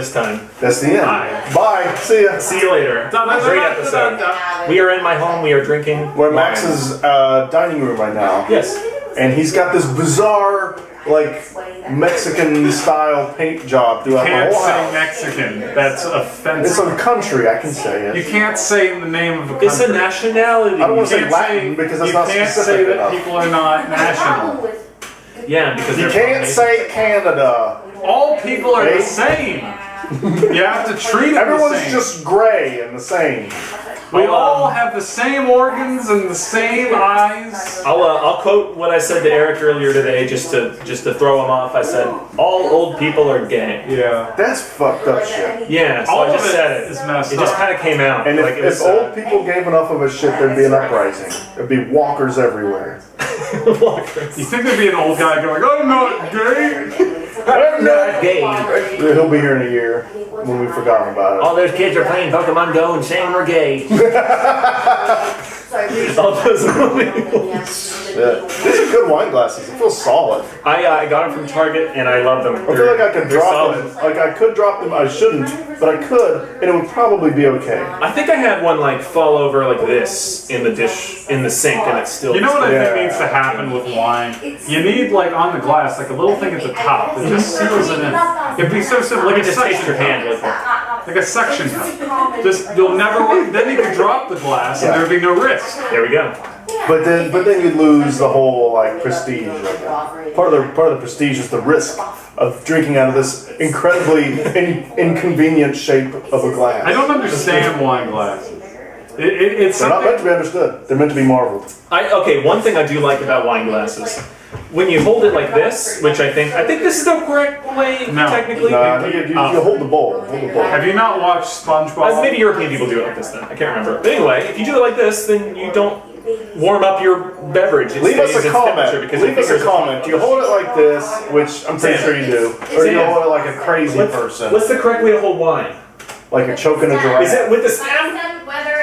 this time. That's the end. Bye. See ya. See you later. Great episode. We are in my home. We are drinking. We're in Max's dining room right now. Yes. And he's got this bizarre, like, Mexican-style paint job throughout the Can't whole say house. Mexican. That's offensive. It's a country, I can say it. You can't say the name of a country. It's a nationality. I don't want to say can't Latin because that's you not can't specific say that enough. people are not national. Yeah, because You they're can't say Canada. All people are the Hey. same. You have to treat them the Everyone's same. just gray and the same. We all have the same organs and the same eyes. I'll quote what I said to Eric earlier today, just to throw him off. I said, "All old people are gay." Yeah. That's fucked up shit. Yeah, so All I just of it said it. is messed It just up. kind of came out. And like, if old people gave enough of a shit, there'd be an uprising. There'd be walkers everywhere. walkers. You think there'd be an old guy going, "I'm not gay"? I'm not gay. He'll be here in a year when we've forgotten about it. All those kids are playing Pokemon Go and saying we're gay. All those Yeah. These are good wine glasses. It feels solid. I got them from Target and I love them. I feel like I could They're drop solid. them. Like I could drop them. I shouldn't, but I could, and it would probably be okay. I think I had one like fall over like this in the dish in the sink and it's still. You know what I Yeah. think needs to happen with wine? You need, like, on the glass, like a little thing at the top that just seals it in. It'd be so simple, like a Just taste suction your hand cup. with it. Like a suction cup. Just, you'll never, then you could drop the glass and there'd be no risk. There we go. But then you'd lose the whole like prestige. Of it. Part of the prestige is the risk of drinking out of this incredibly inconvenient shape of a glass. I don't understand wine glasses. It's They're not meant to something. be understood. They're meant to be marveled. Okay, one thing I do like about wine glasses, when you hold it like this, which I think this is the correct way No. technically. Nah, you hold the bowl. Hold the bowl. Have you not watched SpongeBob? Maybe European people do it like this then. I can't remember. But anyway, if you do it like this, then you don't warm up your beverage. It Leave us stays a its temperature comment. because Leave your us a fingers are- comment. Do you hold it like this, which I'm pretty sure you do, or do you hold it like a crazy person, What's the correct way to hold wine? like a choking a giraffe? Is it with the stem?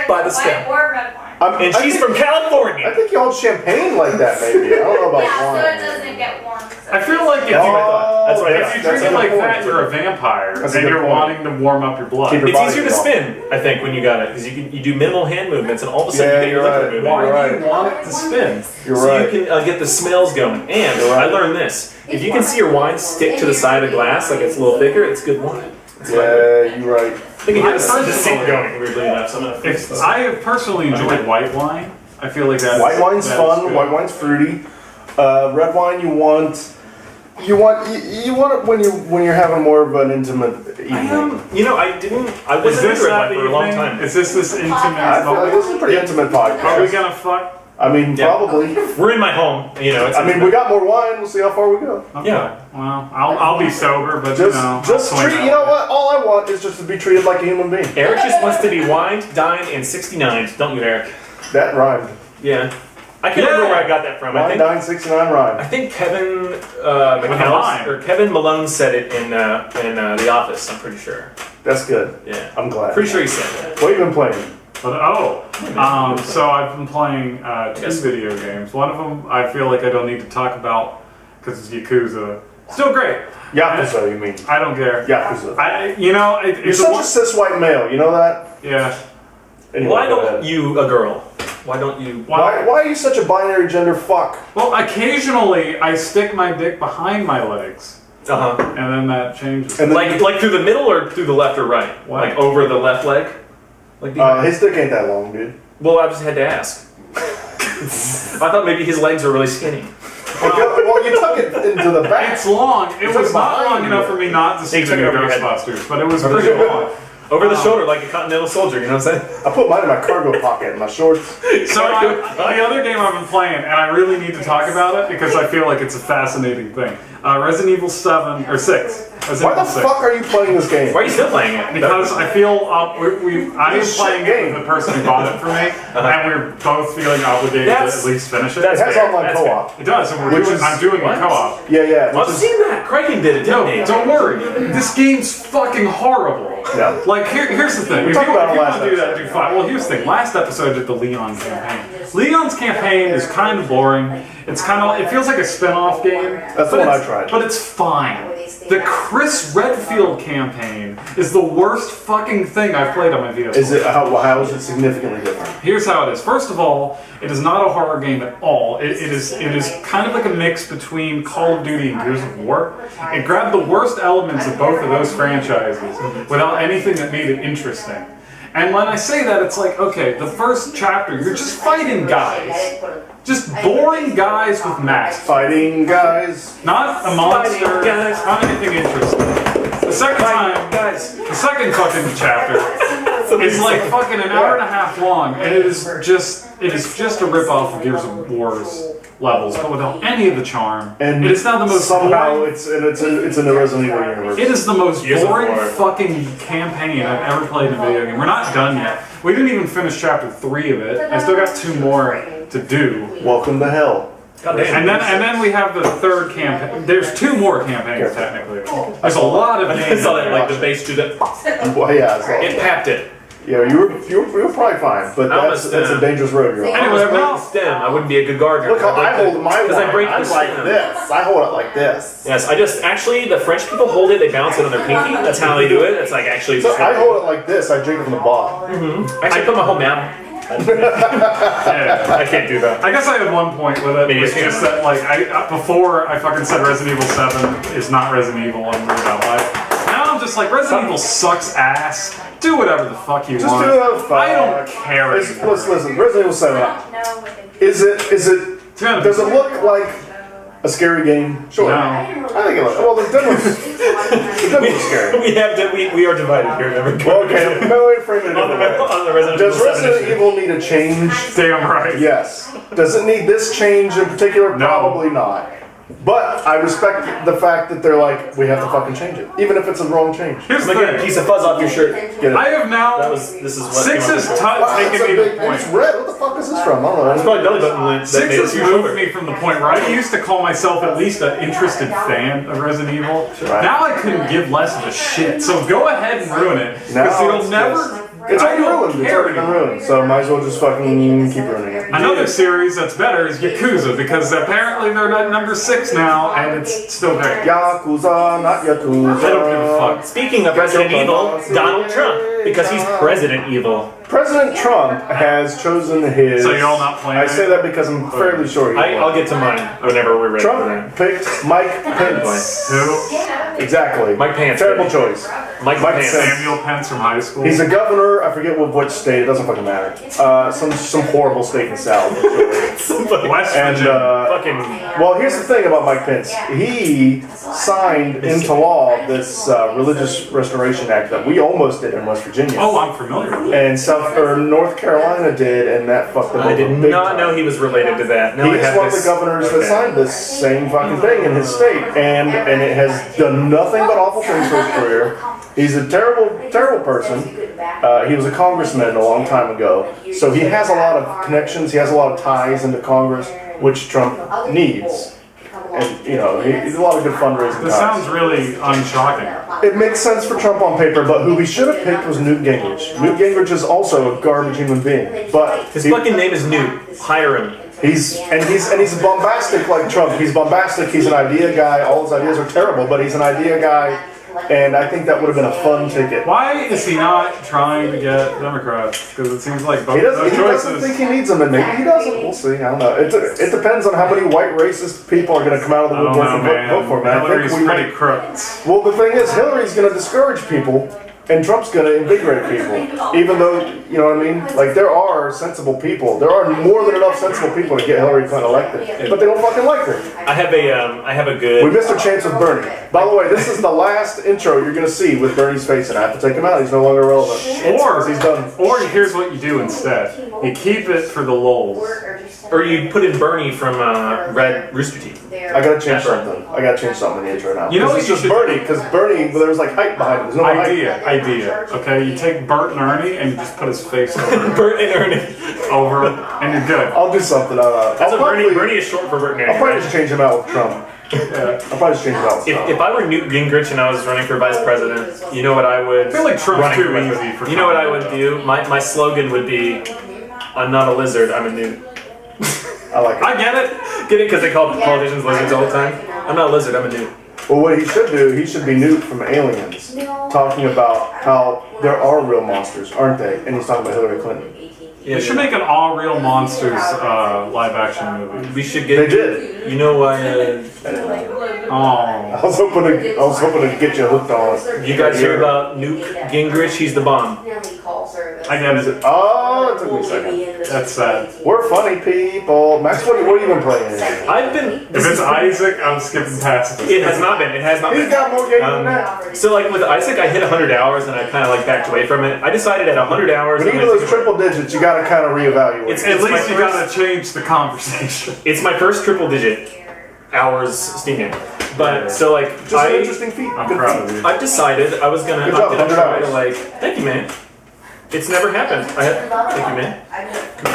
By the stem. Or red wine. And she's from I California. think you hold champagne like that, maybe. I don't know about Yeah, so wine. it doesn't get warm. I feel like if That's what I thought. That's what I if thought. you That's drink a it good like point. that, you're a vampire, That's a and good you're point. wanting to warm up your blood. Keep your It's body easier to warm. spin, I think, when you got it, because you do minimal hand movements, and all of a sudden Yeah, you get your you're liquid right. movement. Why You're do right. you want it to spin? You're So right. you can get the smells going. And You're right. I learned this: if you can see your wine stick to the side of the glass, like it's a little thicker, it's good wine. That's my opinion. Yeah, you're right. I think you I get the personally- sink going weirdly enough. So I'm gonna fix this. I have personally enjoyed white wine. I feel like that. White wine's that is fun. good. White wine's fruity. Red wine you want it when you're having more of an intimate evening. I Is wasn't this into red that wine for a long evening? time. Is this intimate? I feel like this is a pretty intimate Are we podcast. gonna fuck? I mean, Yeah. probably. We're in my home, It's I mean, we got more wine. We'll see how far we go. Okay. Yeah. Well, I'll be sober, but Just I'll swing treat. that You know way. what? All I want is just to be treated like a human being. Eric just wants to be wined, dined, and 69'd, don't you, Eric? That rhymed. Yeah. I can't remember where I got that from. I Wine, think dine, 69 rhyme. I think Kevin line. McAllister or Kevin Malone said it in The Office. I'm pretty sure. That's good. Yeah, I'm glad. pretty sure he said that. What have you been playing? But, so I've been playing two Yes. video games. One of them I feel like I don't need to talk about because it's Yakuza. Still great. Yakuza, you mean? I don't care. Yakuza. You're It's such a cis white male, you know that? yeah. Anyway, Why go don't ahead. you, a girl? Why don't you? Why are you such a binary gender fuck? Well, occasionally I stick my dick behind my legs, Uh huh. and then that changes. And then, Like through the middle or through the left or right? What? Like over the left leg? Like behind? his dick ain't that long, dude. Well, I just had to ask. I thought maybe his legs are really skinny. Well, you tuck it into the back. It's long. It It's was like not behind long you. enough for me not to see took the it over your head. Ghostbusters, but it was pretty long. Over the shoulder, like a continental soldier. You know what I'm saying? I put mine in my cargo pocket in my shorts. So the other game I've been playing, and I really need to talk about it because I feel like it's a fascinating thing. Resident Evil 7 or 6. Resident Why the Evil 6. fuck are you playing this game? Why are you still playing it? Because I feel I'm It's a playing shit it game. with the person who bought it for me, and we're both feeling obligated to That's- at least finish it. that's It has fair. online That's co-op. It does, and Which is- I'm doing what? a co-op. Yeah. I've seen that. Kraken did it, didn't No, he? don't worry. This game's fucking horrible. Yeah. Like, here's the thing. We If talked you about it want last to do that, episode. do fine. Well, here's the thing. Last episode did the Leon campaign. Leon's campaign is kind of boring. It's kind of, it feels like a spin-off game. That's the but one I it's- tried. But it's fine. The Chris Redfield campaign is the worst fucking thing I've played on my PS4. Is it how is it significantly different? Here's how it is. First of all, it is not a horror game at all. It is kind of like a mix between Call of Duty and Gears of War. It grabbed the worst elements of both of those franchises without anything that made it interesting. And when I say that, it's like, okay, the first chapter, you're just fighting guys. Just boring guys with masks. Fighting guys. Not a monster, not anything interesting. The second fucking chapter is like fucking an hour and a half long, and it is just a rip-off of Gears of War's levels, but without any of the charm. And it is now the most somehow boring, it's in the Resident Evil universe. it is the most boring fucking campaign I've ever played in a video game. We're not done yet. We didn't even finish chapter 3 of it. I still got 2 more to do. Welcome to hell. And then we have the third campaign. There's 2 more campaigns technically. There's a lot of I names. saw that like the base to the. Well, yeah, it's It papped it. yeah, you were probably fine, but that's a dangerous road you're on. Anyway, Break the stem. I wouldn't be a good gardener. Look how I hold my because I break I'm the like stem. this. I hold it like this. Yes, I just actually the French people hold it. They bounce it on their pinky. That's how they do it. It's like actually. So I hold it like this. I drink it from the bottom. Actually, I put my whole mouth. Yeah. I can't do that. I guess I had one point with it. Maybe It's it's just that, like, before I fucking said Resident Evil 7 is not Resident Evil and moved out life. Now I'm just like, Resident Evil sucks ass. Do whatever the fuck you Just want. do whatever the fuck. I don't care anymore. Listen. Resident Evil 7. Is it? Does it look like a scary game? Sure. No. I think it looks. Well, the demo's scary. We are divided here. Well, okay, let me frame it a On the, different way. on the Resident Does Evil 7 Resident issue. Evil need a change? Damn right. Yes. Does it need this change in particular? No. Probably not. But I respect the fact that they're like, we have to fucking change it, even if it's a wrong change. Here's I'm the gonna get a thing. piece of fuzz off your shirt. Get it? I have now. This is what 6 came up has before. Wow, taken it's a me big, to the point. it's red. What the fuck is this from? I don't It's know. probably belly button that 6 made it has to your moved shoulder. me from the point where I used to call myself at least an interested fan of Resident Evil. Right. Now I couldn't give less of a shit. So go ahead and ruin it. Now Because you'll it's never. It's I already don't ruined. It's care already been anymore. ruined. So might as well just fucking keep ruining it. Another series that's better is Yakuza because apparently they're at number 6 now and it's still great. Yakuza, not Yakuza. I don't give a fuck. Speaking of Resident Evil, Donald Trump, because he's President Evil. President Trump has chosen his. So you're all not playing I it? say that because I'm fairly sure he I'll won. get to mine whenever we're ready for Trump picked Mike Pence. Who? Exactly. Mike Pence. Terrible baby. choice. Mike Pence. Samuel Pence from high school. He's a governor. I forget which state. It doesn't fucking matter. Some horrible state in the South. West And Virginia. Fucking. well, here's the thing about Mike Pence. He signed into law this Religious Restoration Act that we almost did in West Virginia. Oh, I'm familiar with it. And North Carolina did, and that fucked them I over did big not time. know he was related to that. Now I He's have one of this- the governors that Okay. signed this same fucking thing in his state, and it has done nothing but awful things for his career. He's a terrible, terrible person. He was a congressman a long time ago, so he has a lot of connections. He has a lot of ties into Congress, which Trump needs. And he's a lot of good fundraising. This ties. sounds really unshocking. It makes sense for Trump on paper, but who we should have picked was Newt Gingrich. Newt Gingrich is also a garbage human being, but His fucking name is Newt. Hire him. He's bombastic like Trump. He's bombastic. He's an idea guy. All his ideas are terrible, but he's an idea guy, and I think that would have been a fun ticket. Why is he not trying to get Democrats? Because it seems like both He of those doesn't choices. think he needs them, and maybe he doesn't. We'll see. I don't know. It depends on how many white racist people are going to come out of the I don't woodwork know, and man. vote for him. And I Hillary's think we pretty might. crooked. Well, the thing is, Hillary's going to discourage people, and Trump's going to invigorate people. Even though, you know what I mean? Like, there are sensible people. There are more than enough sensible people to get Hillary Clinton elected, but they don't fucking like her. I have a We good. missed our chance with Bernie. By the way, this is the last intro you're going to see with Bernie's face, and I have to take him out. He's no longer relevant. Or He's done. Or here's what you do instead: you keep it for the lulz. Or you put in Bernie from Red Rooster Teeth. I gotta change something. I gotta chanch something in the intro now. You know what it's you just should Bernie, because Bernie, there was like hype behind him. There's no Idea. Okay, you take Bert and Ernie and you just put his face over, Bert and Ernie. and you're good. I'll do something. That's I'll what Bernie. probably, Bernie is short for Bert and I'll Ernie. probably right? just change him out with Trump. Yeah. I'll probably just change him out with Trump. If I were Newt Gingrich and I was running for vice president, you know what I would. I feel like Trump's running too for vice easy president. for You know what I Trump. would do? My slogan would be, "I'm not a lizard. I'm a Newt." I like it. I get it. Get it? Because they call politicians lizards all the time. I'm not a lizard. I'm a Newt. Well, what he should do, he should be Newt from Aliens, talking about how there are real monsters, aren't they? And he's talking about Hillary Clinton. We should make an All Real Monsters live action movie. We should get. They did. You know why? Oh. I was hoping to get you hooked on it. You guys hear about Nuke Gingrich? He's the bomb. I get it. Oh, it took me a second. That's sad. We're funny people. Max, what have you been playing? I've been. If it's Isaac, I'm skipping past it. It has not been. It has not He's been. got more games than that. So like with Isaac, I hit 100 hours and I kind of like backed away from it. I decided at 100 hours. When you get those triple digits, you got to kind of reevaluate. It's At my least you first- gotta change the conversation. It's my first triple digit hours Steam game. But so like Just an interesting feat. I'm Good proud feat. of you. I've decided I was gonna. Good I'm job, gonna 100 try to hours. like. Thank you, man. It's never happened. Thank you, man.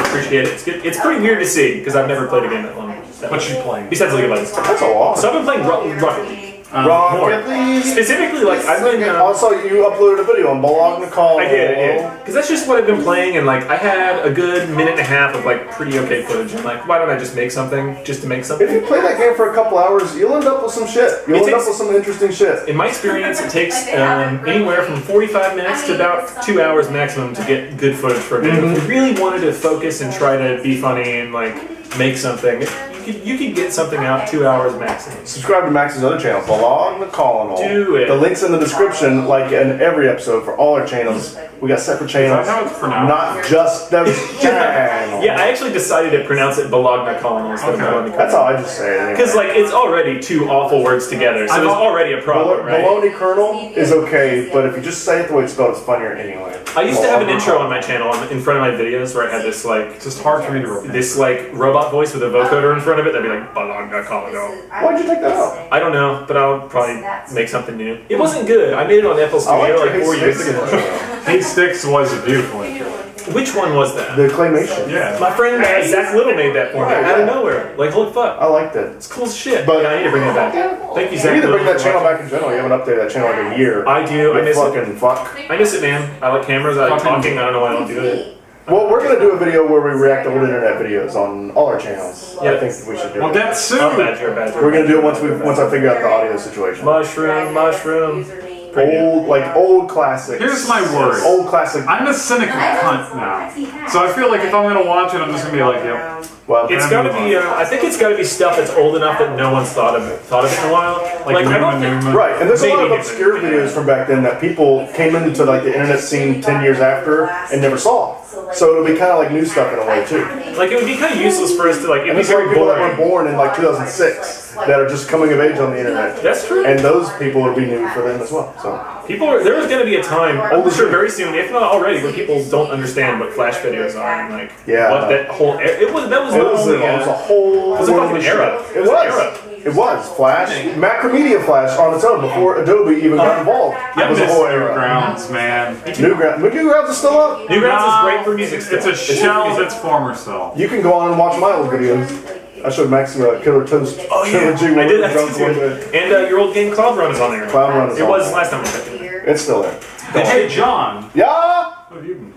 Appreciate it. It's good. It's pretty weird to see because I've never played a game that long. What you playing? Besides League of Legends. That's a lot. So I've been playing Rocket League. More. Rocket League. Specifically, like I've been. Also, you uploaded a video on Balog Nicole. I did. Because that's just what I've been playing, and like I had a good minute and a half of like pretty okay footage. And like, why don't I just make something just to make something? If you play that game for a couple hours, you'll end up with some shit. You'll end up with some interesting shit. In my experience, it takes anywhere from 45 minutes to about 2 hours maximum to get good footage for a video. If you really wanted to focus and try to be funny and like make something, you could get something out 2 hours maximum. Subscribe to Max's other channel, Balog Nicole. Do it. The link's in the description, like in every episode for all our channels. We got separate channels. Is that how it's pronounced? Not just those channels. Yeah, I actually decided to pronounce it Bologna Colony instead of Bologna That's how I just say it. Anyway. Because like it's already two awful words together, so it's already a problem, right? Bologna kernel is okay, but if you just say it the way it's spelled, it's funnier anyway. I used to have an intro on my channel in front of my videos where I had this like It's just hard for me to remember. this like robot voice with a vocoder in front of it that'd be like Bologna Colony. Why'd you take that out? I don't know, but I'll probably make something new. It wasn't good. I made it on FL I Studio like like 4 years ago. Hate Sticks was a beautiful intro. Which one was that? The claymation. Yeah. My friend Zach Little made that for me Right, out of yeah. nowhere. Like, holy fuck. I liked it. It's cool as shit. But- Yeah, I need to bring that back. Thank you, You Zach need to bring Little, that for channel watching. back in general. You haven't updated that channel in like a year. I do. I You miss it. fucking fuck. I miss it, man. I like cameras. I like talking. I don't know why I don't do it. Well, we're gonna do a video where we react to old internet videos on all our channels. I Yeah. think we should do Well, it. that's soon. Oh, badger, badger. We're gonna do it once I figure out the audio situation. Mushroom. Old classics. Here's my worry. Old classic. I'm a cynical cunt now. So I feel like if I'm gonna watch it, I'm just gonna be like, yep. Well, It's got to be. I think it's got to be stuff that's old enough that no one's thought of it in a while. Like I don't think. Newman. right, and there's a lot of Maybe obscure different. videos from back then that people came into like the internet scene 10 years after and never saw. So it'll be kind of like new stuff in a way too. Like it would be kind of useless for us to like. It'd And be it's like very people that were boring. born in like 2006 that are just coming of age on the internet. That's true. And those people will be new for them as well. So There was going to be a time, I'm sure very soon, if not already, where people don't understand what flash videos are and like Yeah. what that whole. That was it not was, only. it was a whole. It was a world fucking of shit. era. It was an was. era. It was Flash, Macromedia Flash on its own before Adobe even got involved. Yeah, It was a Miss whole era. Newgrounds, man. Newgrounds is still up. Newgrounds is great for music. Still. It's a shell of its former self. You can go on and watch my old videos. I showed Max Killer Toast. Oh yeah, I did that too. And your old game Cloud Run is on there. Cloud Run is It on was there. last time we checked it. It's still there. Hey, John. Yeah. What have you been?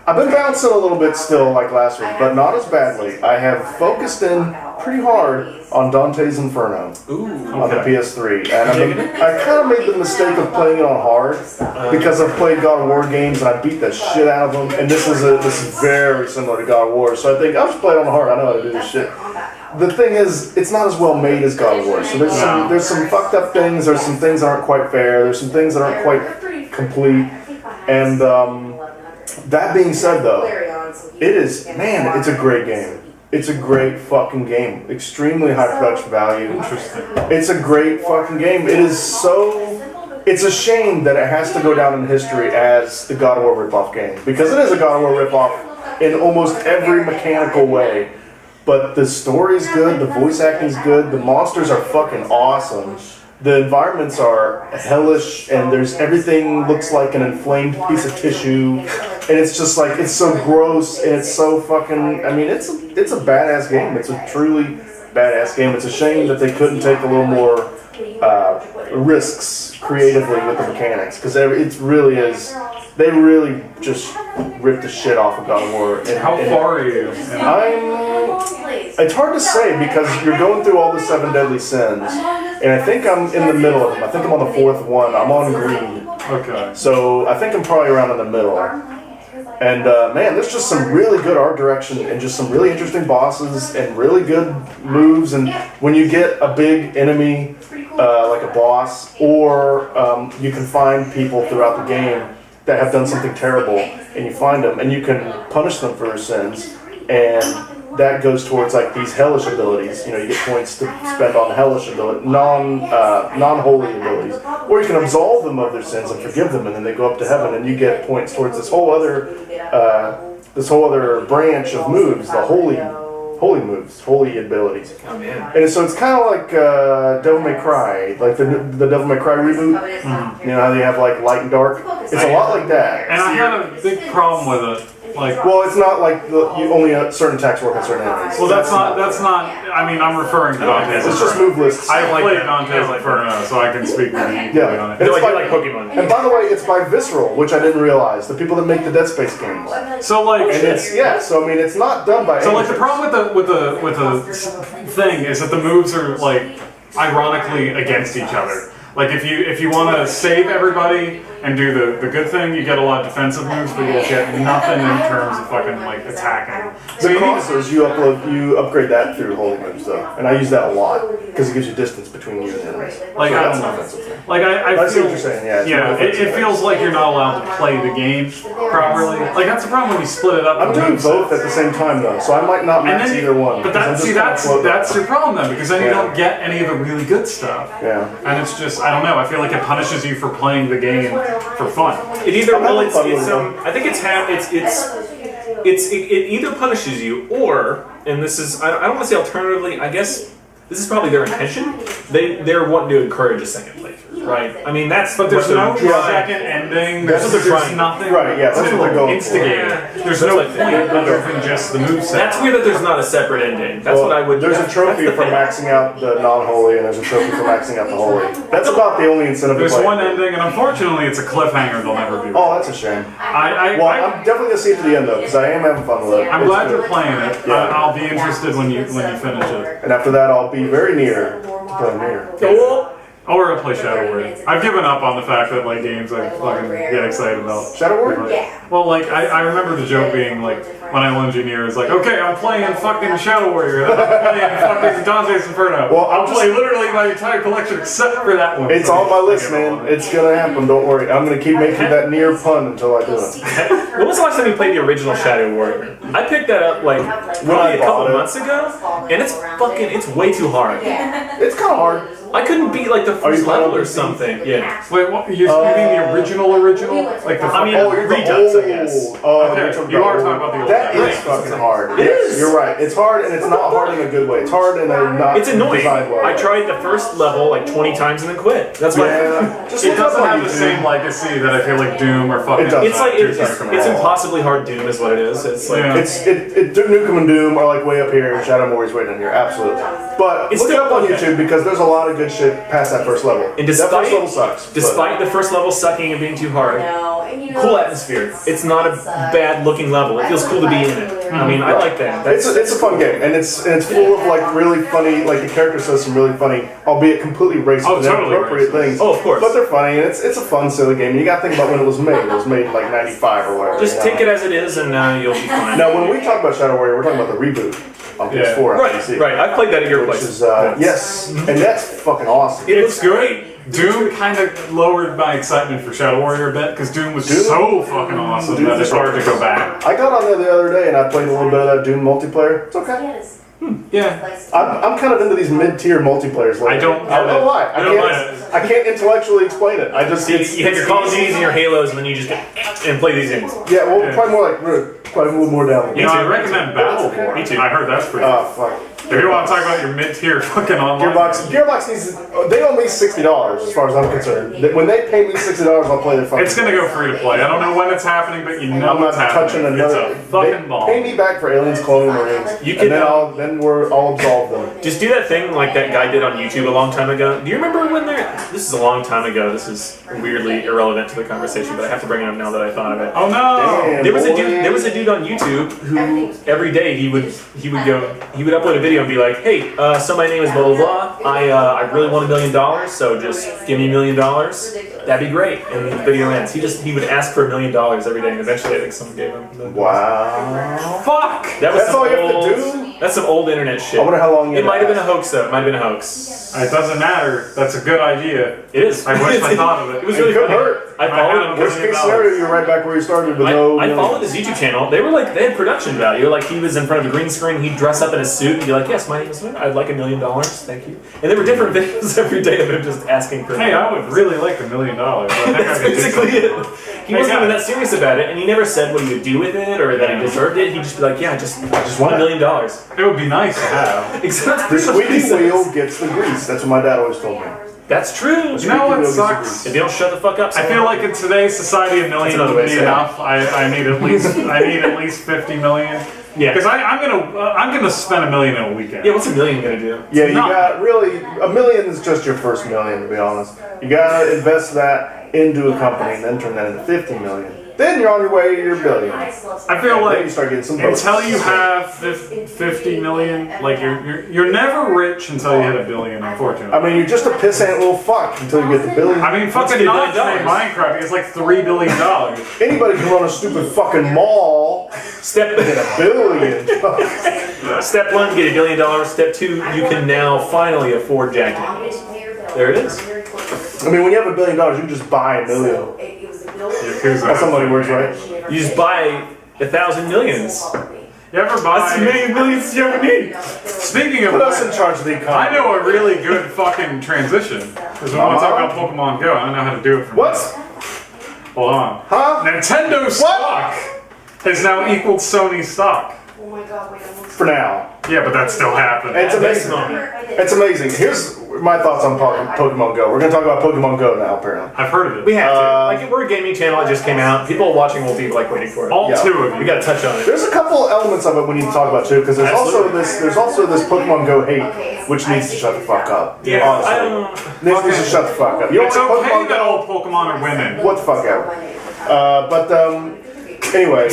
I've been bouncing a little bit still like last week, but not as badly. I have focused in pretty hard on Dante's Inferno Ooh. on the PS3, and I kind of made the mistake of playing it on hard because I've played God of War games and I beat the shit out of them, and this is very similar to God of War. So I think I'll just play it on hard. I know how to do this shit. The thing is, it's not as well made as God of War. So there's some fucked up things. There's some things that aren't quite fair. There's some things that aren't quite complete. And that being said, though, it's a great game. It's a great fucking game. Extremely high production value. Interesting. It's a great fucking game. It's a shame that it has to go down in history as the God of War ripoff game. Because it is a God of War ripoff in almost every mechanical way. But the story is good, the voice acting is good, the monsters are fucking awesome. The environments are hellish, and everything looks like an inflamed piece of tissue, and it's just like, it's so gross, and it's so fucking, I mean, it's a badass game. It's a truly badass game. It's a shame that they couldn't take a little more risks creatively with the mechanics, because it really is, they really just ripped the shit off of God of War. How far are you? It's hard to say because you're going through all the 7 deadly sins, and I think I'm in the middle of them. I think I'm on the 4th one. I'm on green. Okay. So I think I'm probably around in the middle. And man, there's just some really good art direction and just some really interesting bosses and really good moves. And when you get a big enemy, like a boss, or you can find people throughout the game that have done something terrible, and you find them and you can punish them for their sins, and that goes towards like these hellish abilities. You know, you get points to spend on hellish ability, non-holy abilities, or you can absolve them of their sins and forgive them, and then they go up to heaven, and you get points towards this whole other branch of moves, the holy moves, holy abilities. Oh man. And so it's kind of like Devil May Cry, like the Devil May Cry reboot. You know how they have like light and dark. It's a lot like that. And I had a big problem with it. Like, Well, it's not like you only certain attacks work on certain enemies. well, that's not. I mean, I'm referring to Dante's It's just Inferno. move lists. I like played that. Dante's Inferno, so I can speak really equally Yeah. on it. It's No, I do by- like Pokemon. And by the way, it's by Visceral, which I didn't realize. The people that make the Dead Space games. So like, And it's so I mean it's not done by. so like the amateurs. problem with the thing is that the moves are like ironically against each other. Like if you want to save everybody and do the good thing, you get a lot of defensive moves, but you'll get nothing in terms of fucking like attacking. So The you need to, crossers, you upgrade that through holy moves though, and I use that a lot because it gives you distance between you and enemies. like So I that's don't an know. offensive thing. Like I I see feel, what you're saying. Yeah. it's yeah, more it offensive. feels like you're not allowed to play the game properly. Like that's the problem when you split it up. I'm into doing moves. both at the same time though, so I might not And max then either one. But because I'm that, just see, gonna that's float that's back. your problem then, because then you Yeah. don't get any of the really good stuff. Yeah. And it's just, I don't know. I feel like it punishes you for playing the game for fun. It either I'm having fun with I think it either punishes you or, and this is I don't want to say alternatively. I guess this is probably their intention. They're wanting to encourage a second playthrough, right? I mean that's. But there's what no they're trying. second ending. That's There's, what they're there's trying. nothing. Right, yeah, that's to what they're going for. instigate. Yeah. There's That's no what they- point other than just the moveset. That's weird that there's not a separate ending. That's Well, what I would. There's a trophy that's the for thing. maxing out the non-holy, and there's a trophy for maxing out the holy. That's about the only incentive to There's play. one ending, and unfortunately, it's a cliffhanger they'll never do. Oh, that's a shame. Well, I'm definitely gonna see it to the end though, because I am having fun with it. I'm It's glad good. you're playing it. Yeah. I'll be interested when you finish it. And after that, I'll be very near to playing near. Or I'll play Shadow Warrior. I've given up on the fact that like games I fucking get excited about. Shadow Warrior? Well, like I remember the joke being like when I was engineer is like, okay, I'm playing fucking Shadow Warrior, and I'm playing fucking Dante's Inferno. Well, I'll play literally my entire collection except for that one. It's on my list, man. It's gonna happen. Don't worry. I'm gonna keep making that near pun until I do it. When was the last time you played the original Shadow Warrior? I picked that up like probably a couple months ago, and it's way too hard. It's kind of hard. I couldn't beat like the you first playing level on or PC? something. Yeah. Wait, what? You mean the original? Like the I mean, Oh, you're Redux, I guess. Oh, Okay, you're talking you about are old. talking about the old That one. is fucking hard. It Yes, is. You're right. It's hard, and it's not hard in a good way. It's hard in a not. It's annoying. designed well. I tried the first level like 20 times and then quit. That's why. Yeah. Just It look up doesn't on have the YouTube. same legacy that I feel like Doom or fucking. It does. It's like it's Yeah. impossibly hard Doom is what it is. It's like Yeah. It Duke Nukem and Doom are like way up here, and Shadow Warrior's way down here. Absolutely. But It's look it still up on okay. YouTube because there's a lot of good shit past that first level. And that first level sucks. despite the first level sucking and being too hard, cool atmosphere. It's not a bad looking level. It feels cool to be in it. I mean, I like that. It's a fun game, and it's full of like really funny, like the character says some really funny, albeit completely racist Oh, and totally inappropriate racist. things. Oh, of course. But they're funny, and it's a fun, silly game. You got to think about when it was made. It was made in like '95 or whatever. Just you know? take it as it is, and you'll be fine. Now, when we talk about Shadow Warrior, we're talking about the reboot on PS4 and Right, PC. right. I played that at your Which place. is yes, and that's fucking awesome. It It's looks great. Doom kind of lowered my excitement for Shadow Warrior a bit because Doom was so fucking awesome Doom that it's is hard to go back. I got on there the other day and I played a little bit of that Doom multiplayer. It's okay. Yeah. I'm kind of into these mid-tier multiplayers lately. I don't know why. I don't mind I can't intellectually explain it. I just You have your Call of Duties and your Halos, and then you just get and play these games. yeah. Well, probably more like probably a little more down. You know, I recommend Me too. Battleborn. I heard that's pretty. Oh fuck. If you want to talk about your mid-tier fucking online. Gearbox needs. They owe me $60 as far as I'm concerned. When they pay me $60, I'll play their fucking. It's gonna go free to play. I don't know when it's happening, but you know I'm not it's happening. touching another. It's a fucking bomb. Pay me back for Aliens Cloning Marines, You and can, then I'll absolve them. just do that thing like that guy did on YouTube a long time ago. Do you remember when there? This is a long time ago. This is weirdly irrelevant to the conversation, but I have to bring it up now that I thought of it. Oh no! Damn, There was boy. a dude on YouTube who every day he would upload a video and be like, hey, so my name is blah blah blah. I really want $1 million, so just give me $1 million. That'd be great. And the video ends. He would ask for $1 million every day, and eventually I think someone gave him $1 million. Wow. Fuck! That was That's some all you have to old, do? That's some old internet shit. I wonder how long you It might have been a asked. hoax though. It might have been a hoax. It doesn't matter. That's a good idea. It is. I wish I thought of it. It was It really could funny. hurt. I followed him. Worst case scenario, you're right back where you started with no. I followed his YouTube channel. They had production value. Like he was in front of a green screen, he'd dress up in a suit and be like, "Yes, my name is Smith. I'd like $1 million, thank you." And there were different videos every day of him just asking for. Hey, I would really like $1 million. That's basically it. He wasn't even that serious about it, and he never said what he would do with it or that he deserved it. He'd just be like, "Yeah, I just want $1 million." It would be nice to have. Except The squeaky wheel gets the grease. That's what my dad always told me. That's true. You know what Squeaky wheel sucks? If you don't shut the fuck up, I feel like in today's society, $1 million another way would to be say it. enough. I need at least 50 million. Yeah. Because I'm gonna spend $1 million in a weekend. Yeah, what's $1 million gonna do? Yeah, you Not- got really $1 million is just your first million, to be honest. You gotta invest that into a company and then turn that into 50 million. Then you're on your way to your billion. I feel Then like you start getting some bonuses. until you have 50 million, like you're never rich until you hit $1 billion. Unfortunately. I mean, you're just a pissant little fuck until you get the billion. I mean, fucking get $1 Notch billion? made Minecraft. It's like $3 billion. Anybody can run a stupid fucking mall Step and get $1 billion. Step 1, get $1 billion. Step 2, you can now finally afford Jack Daniels. There it is. I mean, when you have $1 billion, you can just buy $1 million. That's how money works, right? You just buy 1,000 millions. You ever That's buy? as many millions you ever need. Speaking of Put us in which, charge of the economy. I know a really good fucking transition. Because we want to talk about Pokemon Go. I don't know how to do it from What? here. Hold on. Huh? Nintendo stock has now equaled Sony stock. For now. Yeah, but that's still happening. It's amazing. It's amazing. Here's my thoughts on Pokemon Go. We're going to talk about Pokemon Go now, apparently. I've heard of it. We have to. Like, we're a gaming channel. It just came out. People watching will be like waiting for it. All Yeah. two of We you. got to touch on it. There's a couple elements of it we need to talk about too, because there's Absolutely. also this Pokemon Go hate, which needs to shut the fuck up. Yeah, honestly. I don't. Needs to shut the fuck up. You don't It's like okay Pokemon that Go? all Pokemon are women. What the fuck ever. Anyway,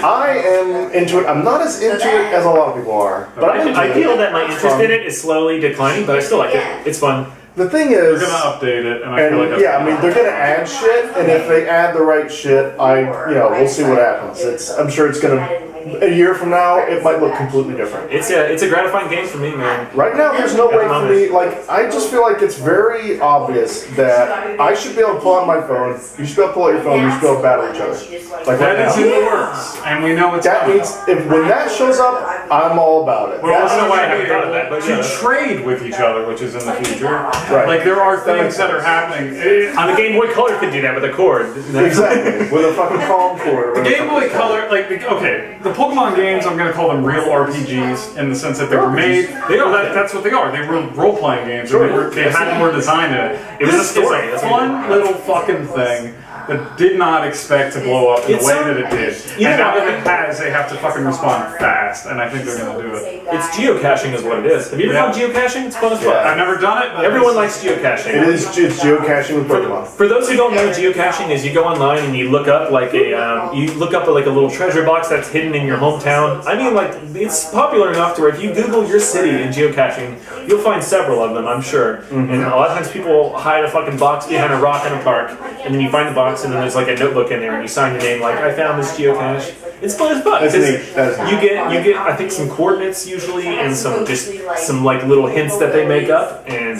I am into it. I'm not as into it as a lot of people are, but I'm into I it. feel that my interest in it is slowly declining, but I still like it. It's fun. The thing They're is, gonna update it, and I feel like and that's yeah, I mean they're gonna add shit, and if they add the right shit, we'll see what happens. I'm sure it's gonna. A year from now, it might look completely different. It's a gratifying game for me, man. Right now, there's no way for me. Like, I just feel like it's very obvious that I should be able to pull out my phone. You should be able to pull out your phone. You should be able to battle each other. Like right That is in now. the works, and we know it's That coming. means when that shows up, I'm all about it. We're That's also no way I going to haven't be thought of that, but able yeah. to trade with each other, which is in the future. Right. Like there are That makes things that are sense. happening. On the Game Boy Color, could do that with a cord. Exactly with a fucking palm cord. The Game Boy Color, the Pokemon games, I'm going to call them real RPGs in the sense that they were made. That's what they are. They were role-playing games. Sure. They had more design in it. It was a This story. is That's a what fun little fucking thing that did not expect to blow up in the It's way a- that it did. you And know now what? that it has, they have to fucking respond fast, and I think they're going to do it. It's geocaching is what it is. Have you ever Yeah. done geocaching? It's fun as fuck. I've never done it, but Everyone likes geocaching. It's geocaching with Pokemon. For those who don't know, geocaching is you go online and you look up like a little treasure box that's hidden in your hometown. I mean, like it's popular enough to where if you Google your city in geocaching, you'll find several of them, I'm sure. Mm-hmm. And a lot of times people hide a fucking box behind a rock in a park, and then you find the box, and then there's like a notebook in there, and you sign your name like I found this geocache. It's fun as fuck. That's 'cause neat. That's neat. You get I think some coordinates usually, and some like little hints that they make up, and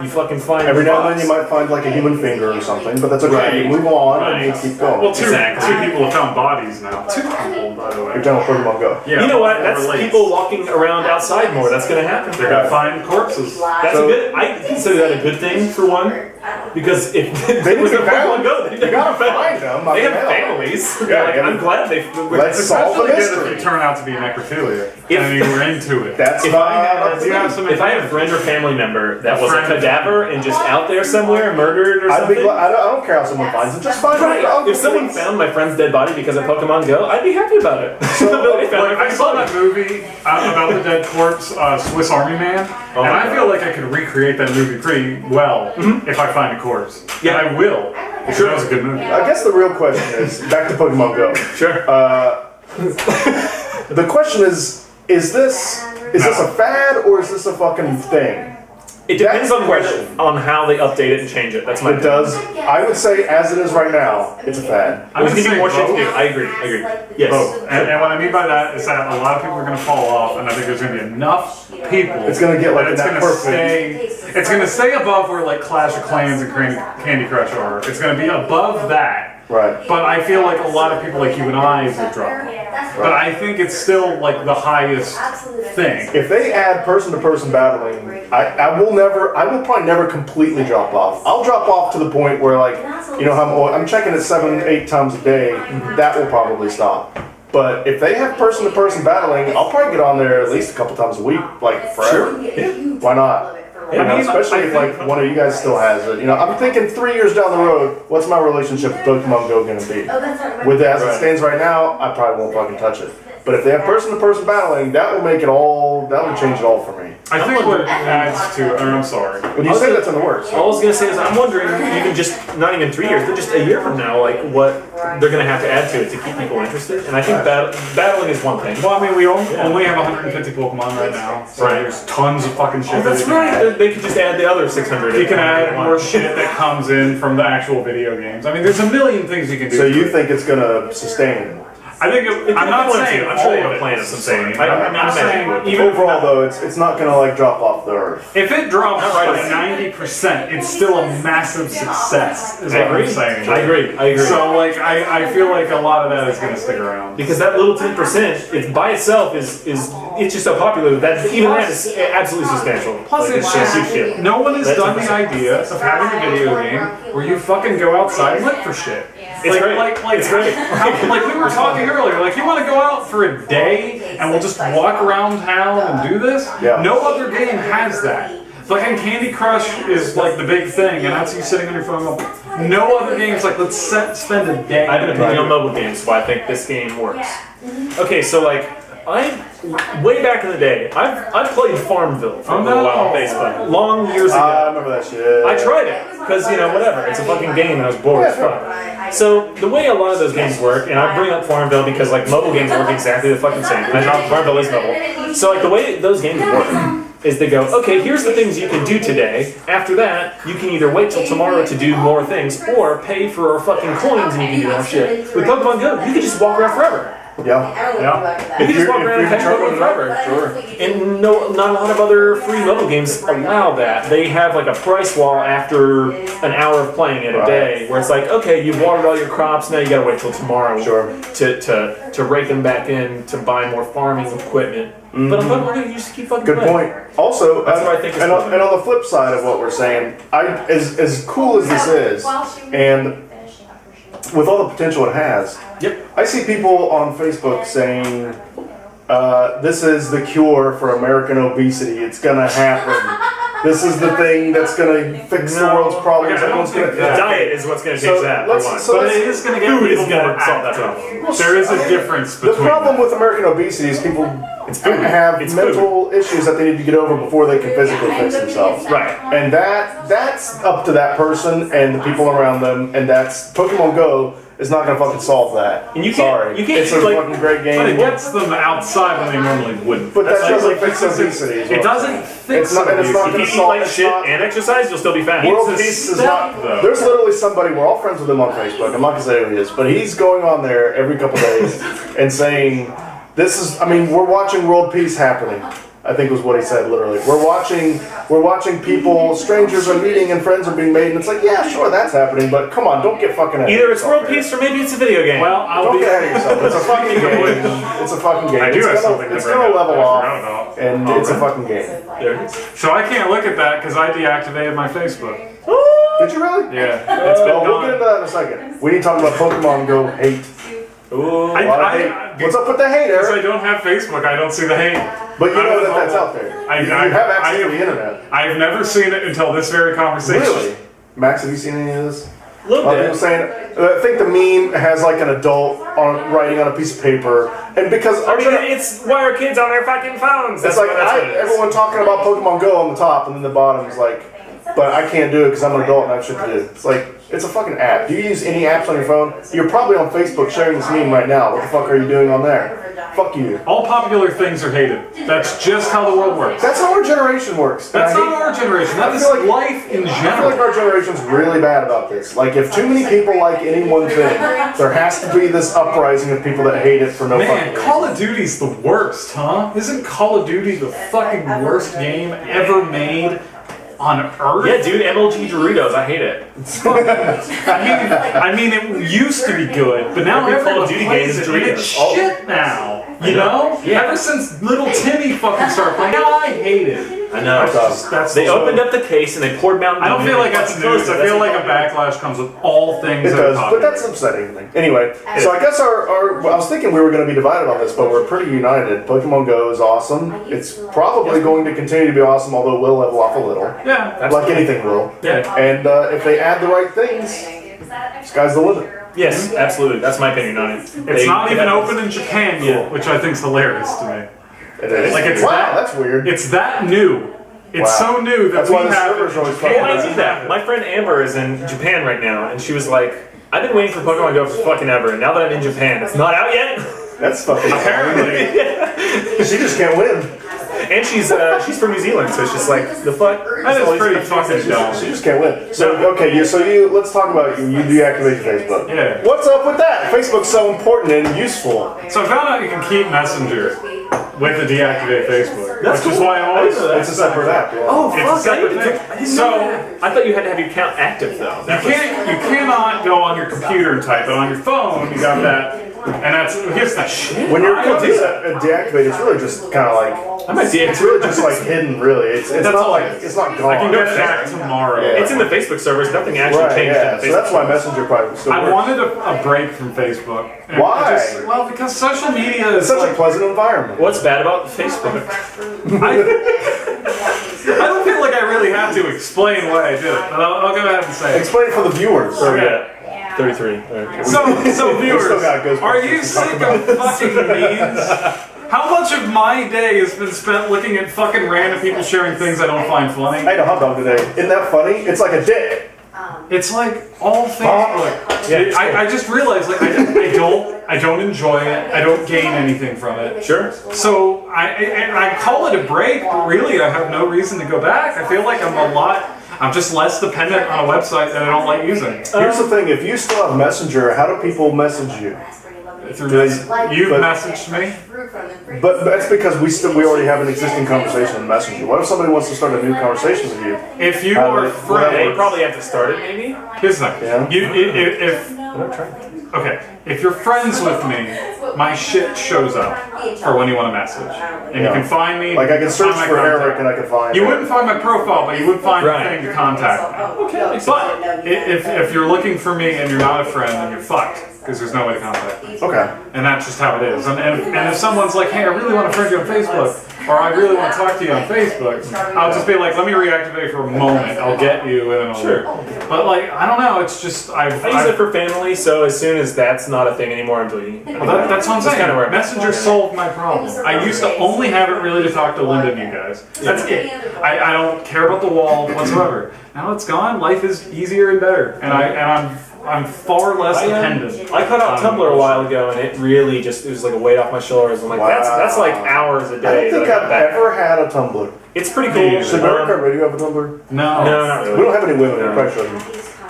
you fucking find Every the now and then box. you might find like a human finger or something, but that's okay. Right. You move on and Right. you keep going. Well, two Exactly. people have found bodies now. Two people, by the way. You're done with Pokemon Go. Yeah, You know what? That's relates. people walking around outside more. That's gonna happen. They're gonna find corpses. That's a good. I consider that a good thing for one, because if They was need a to be found. Pokemon Go, You gotta find them. They have families. Yeah, Like, yeah. I'm glad they. Let's solve the Especially good if mystery. you turn out to be necrophilia If- and you were into it. That's If not I had- up to you me. have some If I had a friend or family member that was a Friend. cadaver and just out there somewhere, murdered or I'd be something. glad. I don't care how someone finds it. Just find it. Right. If someone found my friend's dead body because of Pokemon Go, I'd be happy about it. They found my Like, I friend's saw body. that movie about the dead corpse, Swiss Army Man, Oh and my I God. feel like I could recreate that movie pretty well if I find a corpse. Yeah. And I will. Because that was a good movie. I guess the real question is back to Pokemon Go. Sure. The question is this a fad or is this a fucking thing? It depends That's on the where question. on how they update it and change it. That's my It does. I would say as it is right now, it's a fad. I'm There's gonna gonna be say more shit to both. do. I agree. Yes. Both. And what I mean by that is that a lot of people are going to fall off, and I think there's going to be enough people. It's gonna get like that it's that going to perfect. stay. It's going to stay above where like Clash of Clans and Candy Crush are. It's going to be above that. Right. But I feel like a lot of people like you and I will drop. But I think it's still like the highest thing. If they add person-to-person battling, I will probably never completely drop off. I'll drop off to the point where like, you know, I'm checking it 7-8 times a day. That will probably stop. But if they have person-to-person battling, I'll probably get on there at least a couple times a week, like forever. Why not? You know, I mean, especially I if think- like one of you guys still has it. You know, I'm thinking 3 years down the road, what's my relationship with Pokemon Go gonna be? With it as it stands right now, I probably won't fucking touch it. But if they have person-to-person battling, that will make it all. That will change it all for me. I think what it adds to, or I'm sorry. When you say that's in the works, All I was gonna say is I'm wondering, even just not even 3 years, but just a year from now, like what they're gonna have to add to it to keep people interested. And I think battling is one thing. Well, I mean, we only have 150 Pokemon right now, so Right. there's tons of fucking shit. Oh, that's that you can add. right. They could just add the other 600. You can add more shit that comes in from the actual video games. I mean, there's a million things you can do. so to you it. think it's gonna sustain? I think I'm not saying I'm sure they all have a of plan it of some is sort. insane. I'm I'm not saying saying even Overall, though, it's not gonna like drop off the earth. if it drops Not right by away. 90%, it's still a massive success. Is I what I'm agree. saying. I agree. So like I feel like a lot of that is going to stick around. Because that little 10%, it's by itself is it's just so popular that even that is absolutely substantial. Plus, Like, it's just just huge shit. no one has That's done the 10%. idea of having a video game where you fucking go outside and look for shit. It's great. Like It's great. like we were talking earlier. Like you want to go out for a day and we'll just walk around town and do this. Yeah. No other game has that. Fucking Candy Crush is like the big thing, and that's you sitting on your phone. No other games like let's spend a day. I have an opinion on mobile games, why I think this game works. Okay, so like way back in the day, I've played Farmville for a little while on Facebook, long years ago. I remember that shit. I tried it because whatever, it's a fucking game and I was bored as fuck. So the way a lot of those games work, and I bring up Farmville because like mobile games work exactly the fucking same. And not Farmville is mobile. So like the way those games work is they go, okay, here's the things you can do today. After that, you can either wait till tomorrow to do more things, or pay for fucking coins and you can do more shit. With Pokemon Go, you can just walk around forever. Yeah. You can just walk around and catch Pokemon forever. Sure. And not a lot of other free mobile games allow that. They have like a price wall after an hour of playing it a day, where it's like, okay, you've watered all your crops, now you gotta wait till tomorrow to rake them back in to buy more farming equipment. But on Pokemon Go, you just keep fucking Good playing. point. Also, That's what I think is and cool. on the flip side of what we're saying, as cool as this is, and with all the potential it has, Yep. I see people on Facebook saying, this is the cure for American obesity. It's gonna happen. This is the thing that's gonna fix the world's problems. Okay, I don't Everyone's gonna think The diet is what's gonna change So that, for let's- one. so But let's- it is going to get Food is people gonna more solve that active. There is a difference The between problem with American obesity is people have It's mental issues that they need to get over before they can physically fix themselves. Right. And that's up to that person and the people around them, and that's Pokemon Go is not gonna fucking solve that. And you can't- Sorry. you can't it's a like- fucking great But it game. gets them outside when they normally wouldn't. But that That's doesn't like- fix obesity. is what It I'm doesn't saying. fix It's not- and it's not obesity. If you eat solve- like it's shit not- and exercise, you'll still be fat. World It's a peace is step, not. though. There's literally somebody. We're all friends with him on Facebook. I'm not gonna say who he is, but he's going on there every couple days and saying, "This is. I mean, we're watching world peace happening." I think was what he said. Literally, we're watching people, strangers are meeting and friends are being made, and it's like, yeah, sure, that's happening, but come on, don't get fucking ahead of Either it's yourself world here. peace or maybe it's a video game. Well, I'll Don't be. get ahead of yourself. It's a fucking game. It's a fucking game. I do it's have gonna, something to it's bring gonna up level that I off, forgot about. and Oh, it's a right. fucking game. there it is. So I can't look at that because I deactivated my Facebook. Ooh! Did you really? Yeah, it's been Well, we'll get into gone. that in a second. We need to talk about Pokemon Go hate. Ooh. A lot of hate. What's up with the hate, Because I Eric? don't have Facebook, I don't see the hate. But you I'm know on that that's mobile. out there. I You have access to have- the internet. I have never seen it until this very conversation. Really? Max, have you seen any of this? A little People bit. saying, I think the meme has like an adult writing on a piece of paper, and because I mean, it's why are kids on their fucking phones? it's like that's what it is. everyone talking about Pokemon Go on the top, and then the bottom is like, but I can't do it because I'm an adult and I have shit to do. It's like, it's a fucking app. Do you use any apps on your phone? You're probably on Facebook sharing this meme right now. What the fuck are you doing on there? Fuck you. All popular things are hated. That's just how the world works. That's how our generation works. And That's I hate- not our generation. That I is feel like- life in I feel like general. our generation's really bad about this. Like, if too many people like any one thing, there has to be this uprising of people that hate it for no fucking Man, reason. Call of Duty's the worst, huh? Isn't Call of Duty the fucking worst game ever made on Earth? Yeah, dude, MLG Doritos, I hate it. I mean, it used to be good, but now Every Call everyone of Duty plays game is it, and it's Doritos. Oh. shit now. You know? Yeah. Ever since little Timmy fucking started playing, now I hate it. I know. That's They so- opened up the case and they poured Mountain Dew. I don't in feel it. like that's news. I feel like a backlash comes with all things It that are does, but popular. that's upsetting. Anyway, so I guess well, I was thinking we were going to be divided on this, but we're pretty united. Pokemon Go is awesome. It's probably going to continue to be awesome, although it will level off a little. Yeah. Like anything will. Yeah. And if they add the right things, sky's the limit. Yes, absolutely. That's my opinion on it. It's not even open in Japan yet, which I think's hilarious to me. It is. Like, it's wow, that- that's weird. It's that new. It's Wow. so new that That's we why the have servers it are in always Japan. Well, I knew that. My friend Amber is in Japan right now, and she was like, I've been waiting for Pokemon Go for fucking ever, and now that I'm in Japan, it's not out yet? That's fucking Apparently. She just can't win. And she's from New Zealand, so it's just like, the fuck? That is pretty fucking dumb. She just can't win. So let's talk about you deactivate your Facebook. Yeah. What's up with that? Facebook's so important and useful. So I found out you can keep Messenger with the deactivate Facebook, That's which is cool. why I'm always. It's a separate app. Yeah. Oh, It's a fuck, I separate didn't thing. I didn't So- know that. I thought you had to have your account active, though. You cannot go on your computer and type it. On your phone, you got that, and here's that shit. When your I account don't is do that. deactivated, it's really just kind of like I might see it. it's really just like hidden. Really, it's That's not all like it is. it's not gone. I can go get it back tomorrow. Yeah. It's in the Facebook servers. Nothing actually Right, changed yeah. in the Facebook So that's why servers. Messenger probably still I works. wanted a break from Facebook. And Why? Well, because social media It's is such a like, pleasant environment. What's bad about Facebook? I don't feel like I really have to explain why I did it, but I'll go ahead and say it. Explain it for the viewers. Okay. 33. Alright. So viewers, still got Ghostbusters are you to sick talk of fucking memes? How much of my day has been spent looking at fucking random people sharing things I don't find funny? I ate a hot dog today. Isn't that funny? It's like a dick. It's like all Facebook. Yeah. I just realized like I don't enjoy it. I don't gain anything from it. Sure. So I call it a break, but really I have no reason to go back. I feel like I'm just less dependent on a website that I don't like using. Here's the thing: if you still have Messenger, how do people message you? You've messaged me. But that's because we already have an existing conversation in Messenger. What if somebody wants to start a new conversation with you? If you How are do they- They friends, probably have to start it, maybe? here's the thing. Yeah. Okay, if you're friends with me, my shit shows up for when you want to message, and you Yeah. can find me. Like I you can search find my for contact. Eric and I can find. You wouldn't find my profile, but you would find Right. the thing to contact me. Okay. But if you're looking for me and you're not a friend, then you're fucked because there's no way to contact me. Okay. And that's just how it is. And if someone's like, hey, I really want to friend you on Facebook, or I really want to talk to you on Facebook, I'll just be like, let me reactivate for a moment. I'll get you and then I'll Sure. But like, I don't know. It's just I use it for family, so as soon as that's not a thing anymore, I'm deleting it. Well, that's what I'm saying. kind of where Messenger solved my problem. I used to only have it really to talk to Linda and you guys. That's it. I don't care about the wall whatsoever. Now it's gone. Life is easier and better, and I'm far less dependent. I cut out Tumblr a while ago, and it really it was like a weight off my shoulders. I'm like, that's like hours a I day. don't think that I got I've back. ever had a Tumblr. It's pretty cool. Yeah. Should MemoryCardradio have a Tumblr? No, No, not We really. don't have any women. We probably shouldn't.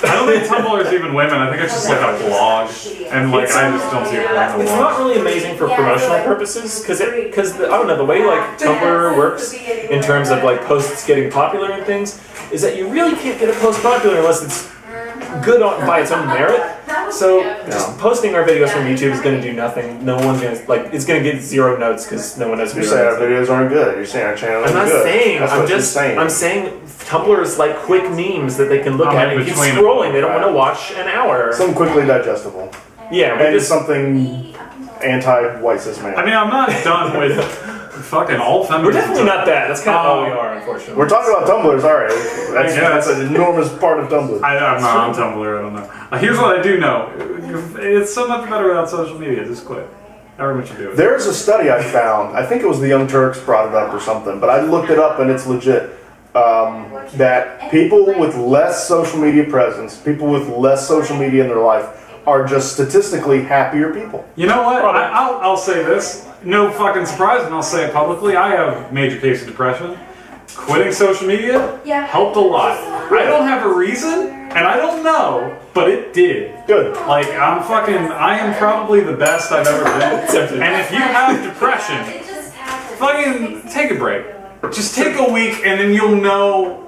I don't think Tumblr is even women. I think it's just like a blog, and like I just don't see a point in It's the not blog. really amazing for promotional purposes because I don't know the way like Tumblr works in terms of like posts getting popular and things is that you really can't get a post popular unless it's good by its own merit. So just posting our videos from YouTube is going to do nothing. No one's going to, like, it's going to get 0 notes because no one knows You're saying our videos aren't good. You're saying our channel isn't I'm not good. saying. That's what you're saying. I'm saying Tumblr is like quick memes that they can look at and keep scrolling. They don't want to watch an hour. Something quickly digestible. Yeah, and just something anti-white cis man. I mean, I'm not done with fucking all feminism. We're definitely not that. That's kind of all we are, unfortunately. We're talking about Tumblrs, alright. That's an enormous part of Tumblr. I'm not on Tumblr, I don't know. Here's what I do know. It's so much better without social media. Just quit. However much you do it. There's a study I found. I think it was the Young Turks brought it up or something, but I looked it up and it's legit. That people with less social media presence, people with less social media in their life, are just statistically happier people. You know what? I'll say this. No fucking surprise, and I'll say it publicly. I have a major case of depression. Quitting social media helped a lot. I don't have a reason, and I don't know, but it did. Good. Like, I am probably the best I've ever been. And if you have depression, fucking take a break. Just take a week, and then you'll know.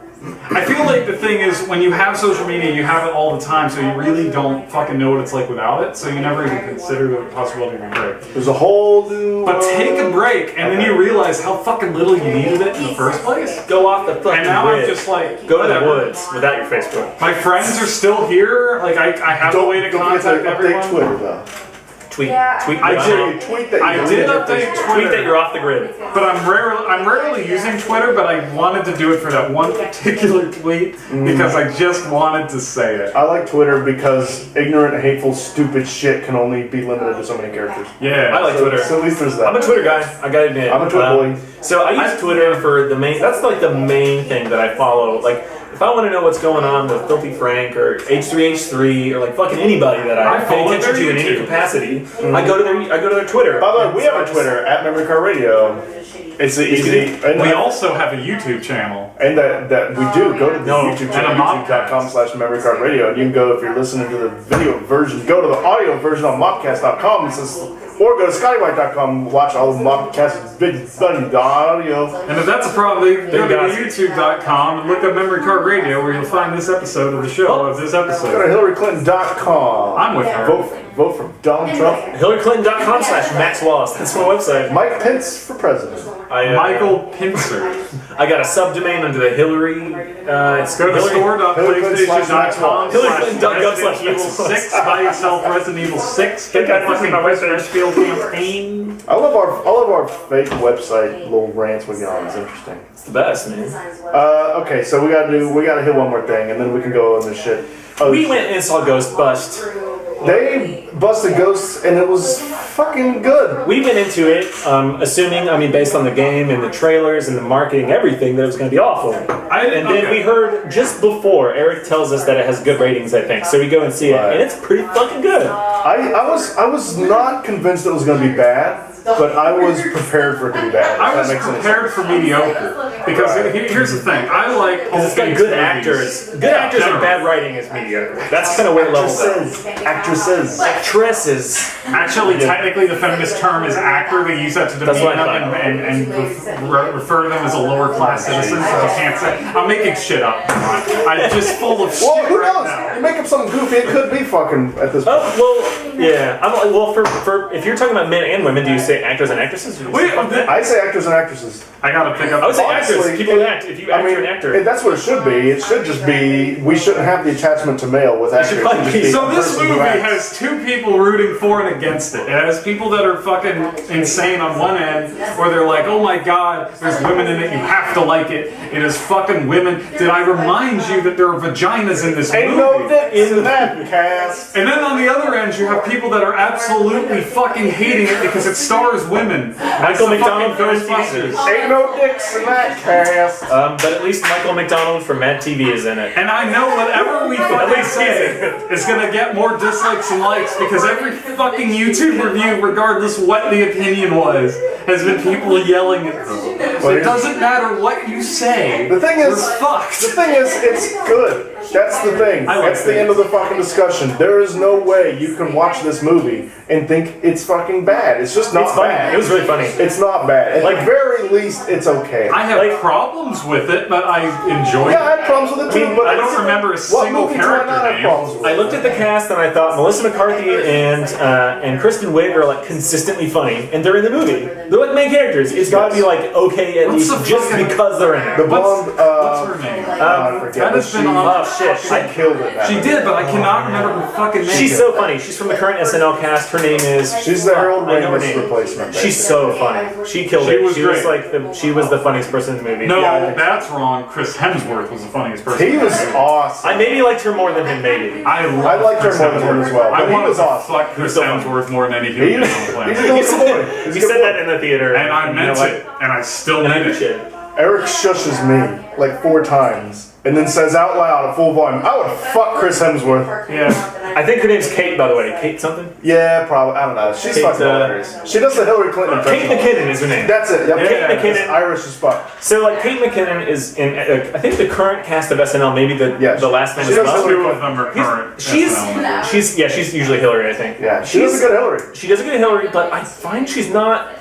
I feel like the thing is, when you have social media, you have it all the time, so you really don't fucking know what it's like without it, so you never even consider the possibility of a break. There's a whole new... But take a break, and then you realize how fucking little you needed it in the first place. Go off the fucking And now grid. I'm just like... Go to the whatever. woods without your Facebook. My friends are still here, like, I have a way to contact everyone. Update Twitter, though. Tweet. Tweet that I did update Twitter. Tweet that you're off the grid. But I'm rarely using Twitter, but I wanted to do it for that one particular tweet because I just wanted to say it. I like Twitter because ignorant, hateful, stupid shit can only be limited to so many characters. Yeah. I like Twitter. So at least there's that. I'm a Twitter guy. I gotta admit. I'm a Twitter boy. So I use Twitter for the main. That's like the main thing that I follow. Like, if I want to know what's going on with Filthy Frank or H3H3 or like fucking anybody that I pay attention to in any capacity, I go to their Twitter. By the way, we have a Twitter at memorycardradio. It's easy. And We also have a YouTube channel. And that we do. Go to the YouTube channel, and a mopcast. youtube.com/memorycardradio, and you can go, if you're listening to the video version, go to the audio version on mopcast.com, or go to skywhite.com, watch all of Mopcast's big funny audio. And if that's a problem, go to youtube.com and look up Memory Card Radio, where you'll find this episode of the show, of this Go to episode. hillaryclinton.com. I'm with her. Vote for Donald Trump. HillaryClinton.com/Max Wallace. That's my website. Mike Pence for president. Michael Pincer. I got a subdomain under the Hillary. It's Go to store.playstation.com. HillaryClinton.gov/6. Buy yourself Resident Evil 6. Get that fucking Westfield campaign. I love our fake website little rants we get on. It's interesting. It's the best, man. Okay, so we gotta hit one more thing, and then we can go on this shit. We went and saw Ghost Bust. They busted ghosts, and it was fucking good. We went into it assuming, based on the game and the trailers and the marketing, everything, that it was going to be awful. And then we heard just before, Eric tells us that it has good ratings, I think. So we go and see it, and it's pretty fucking good. I was not convinced it was going to be bad, but I was prepared for it to be bad. I was prepared for mediocre. Because here's the thing, I like it's got good actors. Good actors and bad writing is mediocre. That's kind of where it levels out. Actresses. Actually, technically, the feminist term is actor. They use that to demean them and refer to them as a lower class citizen. So I can't say. I'm making shit up. I'm just full of shit. Well, who knows? Right now. You make up something goofy, it could be fucking at this point. Oh, well, yeah. For if you're talking about men and women, do you say actors and actresses? I say actors and actresses. I gotta pick up. I would say Honestly, actors. People act. If you act, you're an actor. That's what it should be. It should just be, we shouldn't have the attachment to male with actors. So this movie has two people rooting for and against it. It has people that are fucking insane on one end, where they're like, oh my god, there's women in it, you have to like it. It is fucking women. Did I remind you that there are vaginas in this movie? Ain't no dicks in that cast. And then on the other end, you have people that are absolutely fucking hating it because it stars women. Michael McDonald from Ghostbusters. Ain't no dicks in that cast. But at least Michael McDonald from Mad TV is in it. And I know whatever we fucking say is gonna get more dislikes and likes because every fucking YouTube review, regardless what the opinion was, has been people yelling at them. it doesn't matter what you say. The thing is, we're fucked. the thing is, it's good. That's the thing. That's the end of the fucking discussion. There is no way you can watch this movie and think it's fucking bad. It's just not bad. It was really funny. It's not bad. At the very least, it's okay. I have problems with it, but I enjoy it. Yeah, I had problems with it too. But I don't remember a single character name. I looked at the cast and I thought Melissa McCarthy and Kristen Wiig are like consistently funny, and they're in the movie. They're like main characters. It's got to be like okay at least just because they're in it. The blonde. What's her name? I forget. That has been on. Shit, She killed it. She did, but I cannot remember her fucking name. She's so funny. She's from the current SNL cast. Her name is. She's the Harold I know her Ramis name. replacement. She's so funny. She killed it. Was she great. was like she was the funniest person in the movie. No, Yeah, that's wrong. Chris Hemsworth was the funniest person. He was awesome. I maybe liked her more than him. Maybe. I liked her more than him as well. I But he wanted was to awesome. fuck Chris Hemsworth more than any He's human on the a planet. good boy. You said that in the theater, And I meant like, it, and I still And I mean did it. shit. Eric shushes me like 4 times and then says out loud at full volume, I would fuck Chris Hemsworth. Yeah. I think her name's Kate, by the way. Kate something? Yeah, probably. I don't know. She's Kate, fucking hilarious. She does the Hillary Clinton Kate impression. McKinnon is her name. That's it. Yep. Kate McKinnon. It's Irish as fuck. So, like, Kate McKinnon is in, I think, the current cast of SNL, maybe the last one She as does well. Two of them are current. She's usually Hillary, I think. Yeah, she does a good Hillary. She does a good Hillary, but I find she's not.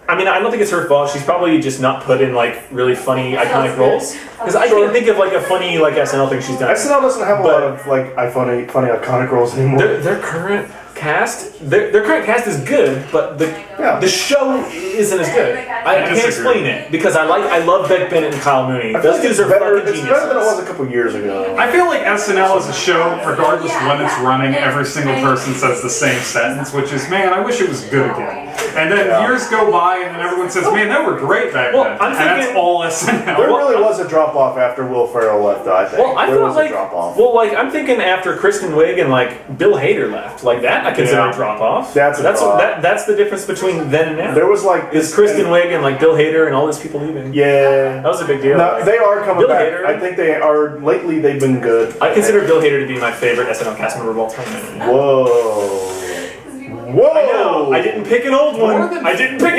I mean, I don't think it's her fault. She's probably just not put in like really funny, iconic roles. Because I can't think of like a funny like SNL thing she's done. SNL doesn't have a lot of like funny iconic roles anymore. Their current cast, their current cast is good, but the show isn't as good. I can't explain it because I love Beck Bennett and Kyle Mooney. Those dudes are fucking It's geniuses. better than it was a couple years ago. I feel like SNL as a show, regardless when it's running, every single person says the same sentence, which is, man, I wish it was good again. And then years go by, and then everyone says, man, they were great back then. And that's all SNL. There really was a drop off after Will Ferrell left, though, I think. Well, I there thought was like, a drop off. well, like I'm thinking after Kristen Wiig and like Bill Hader left, like that I consider a drop off. That's the difference between then and now. There was like is Kristen Wiig and like Bill Hader and all these people leaving. Yeah, that was a big deal. No, they are coming Bill back. Hader, I think they are. Lately, they've been good. I consider Bill Hader to be my favorite SNL cast member of all time. Whoa. Whoa! I know. I didn't pick an old one. I didn't pick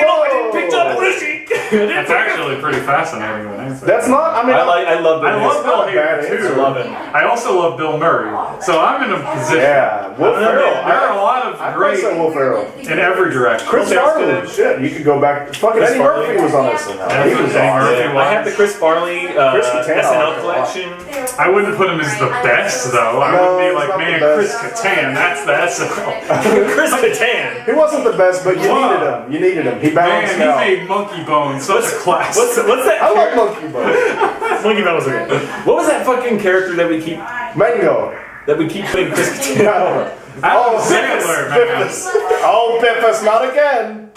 John Belushi. That's actually pretty fascinating. That's not. I mean, I love Bill Hader too. I love him. I also love Bill Murray. So I'm in a position. Yeah, Will Ferrell. There are a lot of great Will Ferrell in every direction. Chris Farley. Shit, you could go back. Fucking Eddie Murphy was on this. He was awesome. I have the Chris Farley SNL collection. I wouldn't put him as the best though. I wouldn't be like, man, Chris Kattan. That's the SNL. Chris Kattan. He wasn't the best, but you needed him. You needed him. He balanced out. Man, he made Monkey Bone such a class. What's that? I like Monkey Bone. Monkey Bone was okay. What was that fucking character that we keep? Mango. That we keep putting Chris Kattan. Oh, Sandler, Biffus. Oh, Biffus, not again.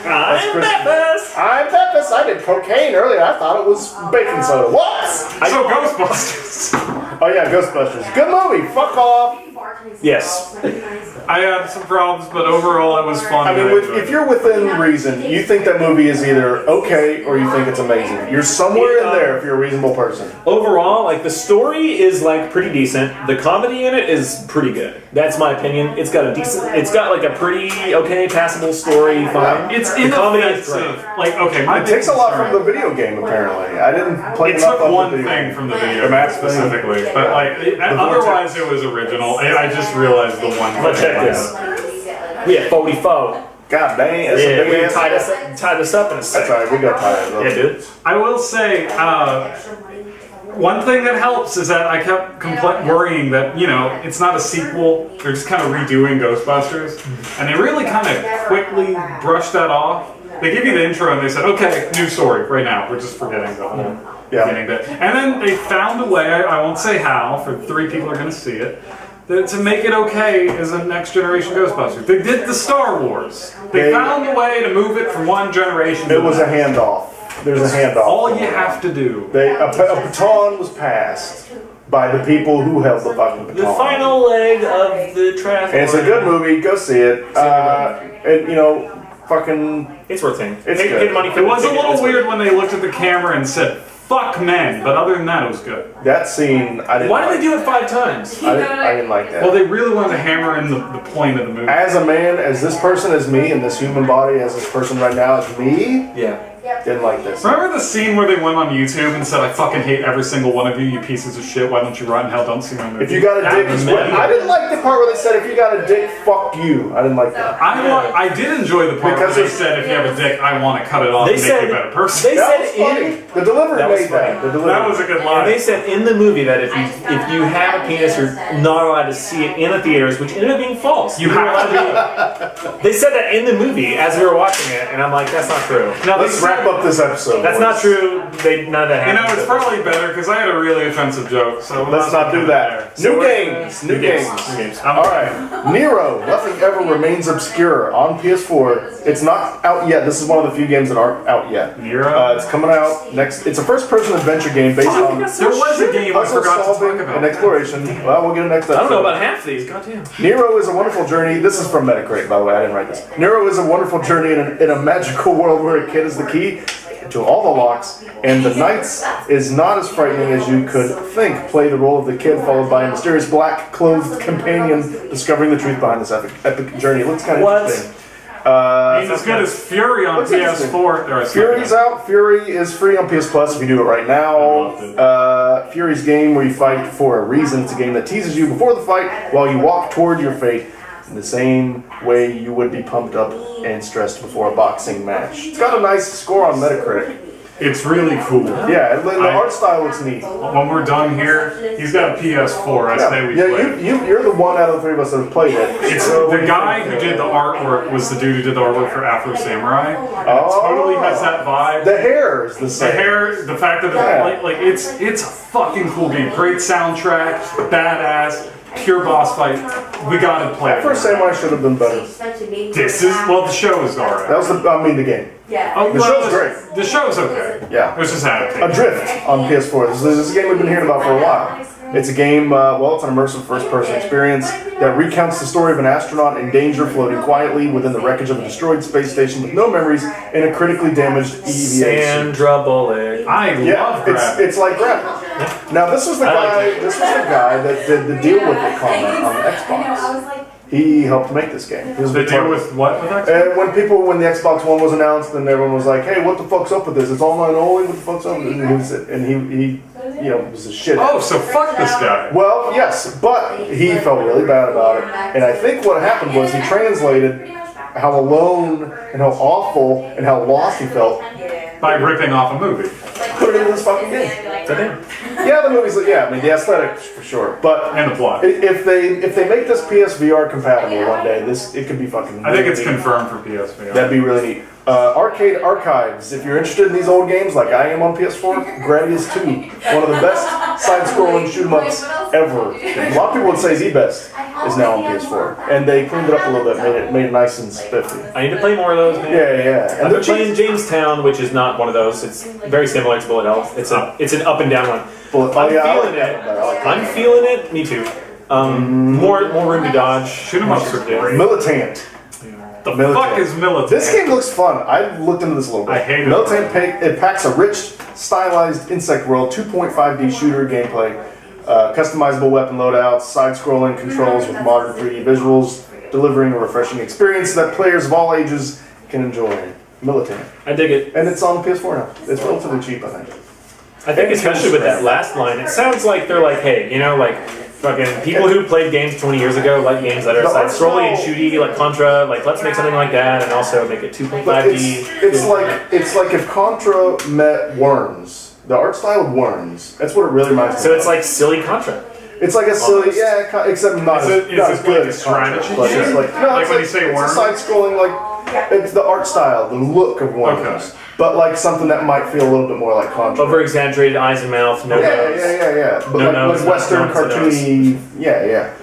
I'm Biffus. I'm Biffus. I did cocaine earlier. I thought it was baking soda. What? So Ghostbusters. Oh yeah, Ghostbusters. Good movie. Fuck off. Yes. I had some problems, but overall it was fun. I mean, if you're within reason, you think that movie is either okay or you think it's amazing. You're somewhere in there if you're a reasonable person. Overall, like the story is like pretty decent. The comedy in it is pretty good. That's my opinion. It's got like a pretty okay, passable story. Fine. It's the comedy is inoffensive. great. Like, okay, It takes a lot from the video game, apparently. I didn't play It enough took of one the video thing game. from the video The game match thing. specifically, but like otherwise it was original. I just realized the one Let's thing. check this. We had 44. God dang, that's a Yeah, big we ass. tied us up in a That's second. alright, we got tired of Yeah, it. dude. I will say, one thing that helps is that I kept worrying that, you know, it's not a sequel. They're just kind of redoing Ghostbusters. And they really kind of quickly brushed that off. They give you the intro and they said, okay, new story right now. We're just forgetting the whole beginning bit. And then they found a way, I won't say how, for 3 people are going to see it, to make it okay as a next generation Ghostbusters. They did the Star Wars. They found a way to move it from one generation to It was the a next. handoff. There's a handoff. All you have to do. A baton was passed by the people who held the fucking baton. The final leg of the traffic. And it's a good movie. Go see it. And you know, fucking. It's worth seeing. It's Pay good. money for It was the a ticket. little It's worth weird when they looked at the camera and said, fuck men, but other than that, it was good. That scene, I didn't. Why did like. they do it 5 times? I didn't like that. Well, they really wanted to hammer in the point of the movie. As a man, as this person is me, and this human body as this person right now is me. Yeah. Didn't like this. Remember the scene where they went on YouTube and said, "I fucking hate every single one of you, you pieces of shit. Why don't you rot in hell? Don't see my movie." If you got a dick, I didn't like the part where they said, "If you got a dick, fuck you." I didn't like that. I did enjoy the part where they said, "If you have a dick, I want to cut it off and make you a better person." They That said was funny. The delivery made that. The delivery. That was a good line. And they said in the movie that if you have a penis, you're not allowed to see it in the theaters, which ended up being false. You have to They said that in the movie as we were watching it, and I'm like, that's not true. Now, Let's wrap up this episode. That's not true. None of that You happened. know, it's probably better because I had a really offensive joke. So Let's not do that. So New we're games. New games. I'm All right. Nero. Nothing ever remains obscure on PS4. It's not out yet. This is one of the few games that aren't out yet. Nero? It's coming out next. It's a first-person adventure game based on There was a game I puzzle forgot to solving talk about. and exploration. Well, we'll get a next episode. I don't know about half of these. Goddamn. Nero is a wonderful journey. This is from Metacritic, by the way. I didn't write this. Nero is a wonderful journey in a magical world where a kid is the key to all the locks, and the Knights is not as frightening as you could think. Play the role of the kid, followed by a mysterious black-clothed companion discovering the truth behind this epic journey. It looks kind of What? interesting. Ain't as good as Fury on Looks interesting. PS4. Fury's out. Fury is free on PS Plus if you do it right now. Fury's game where you fight for a reason. It's a game that teases you before the fight while you walk toward your fate in the same way you would be pumped up and stressed before a boxing match. It's got a nice score on Metacritic. It's really cool. Yeah, the art style looks neat. When we're done here, he's got a PS4. I say we play. You're the one out of the three of us that have played it. It's So what do the you guy think? who did the artwork was the dude who did the artwork for Afro Samurai. And it Oh. totally has that vibe. The hair is the The same. hair, the fact that it's a fucking cool game. Great soundtrack, badass, pure boss fight. We gotta play it. First Samurai should have been better. This is the show is alright. That was the game. Oh, The show's great. The show's okay. Yeah. It was just adaptation. Adrift on PS4. This is a game we've been hearing about for a while. It's a game, it's an immersive first-person experience that recounts the story of an astronaut in danger floating quietly within the wreckage of a destroyed space station with no memories in a critically damaged EVA suit. Sandra Bullock. I love Gravity. it's like Gravity. Now this was the guy that did the deal with it comment on Xbox. He helped make this game. He was The a big part deal of it. with what? With Xbox? And when the Xbox One was announced, and everyone was like, "Hey, what the fuck's up with this? It's online only. What the fuck's up with it?" And he was a shit. Oh, so fuck this guy. Well, yes, but he felt really bad about it. And I think what happened was he translated how alone and how awful and how lost he felt. By ripping off a movie. Put it in this fucking game. Yeah, the movie's the aesthetics for sure. But And the plot. if they make this PSVR compatible one day, it could be fucking. I think really it's neat. confirmed for PSVR. That'd be really neat. Arcade Archives. If you're interested in these old games like I am on PS4, Gradius 2. One of the best side-scrolling shoot-em-ups ever. A lot of people would say the best is now on PS4. And they cleaned it up a little bit, made it nice and spiffy. I need to play more of those, man. Yeah. I've been playing Jamestown, which is not one of those. It's very similar to Bullet Hell. It's an up and down one. I'm feeling it. I'm feeling it. Me too. More room to dodge. Shoot 'em ups are great. Militant. The fuck is Militant? This game looks fun. I looked into this a little bit. I hate it. Militant it packs a rich, stylized insect world, 2.5D shooter gameplay, customizable weapon loadouts, side-scrolling controls with modern 3D visuals, delivering a refreshing experience that players of all ages can enjoy. Militant. I dig it. And it's on PS4 now. It's relatively cheap, I think. I think especially with that last line, it sounds like they're like, hey, fucking people who played games 20 years ago like games that are side-scrolling and shooty, like Contra, like let's make something like that and also make it 2.5D. It's like if Contra met Worms. The art style of Worms. That's what it really reminds me So of. it's like silly Contra. It's like a silly, except not Is as it not as like good a as Contra, strategy but it's game? like Like when you say it's Worms? a side-scrolling it's the art style, the look of Worms, Okay. but like something that might feel a little bit more like Contra. Over exaggerated eyes and mouth, no nose. Yeah. But No like nose, Western not nose. cartoony,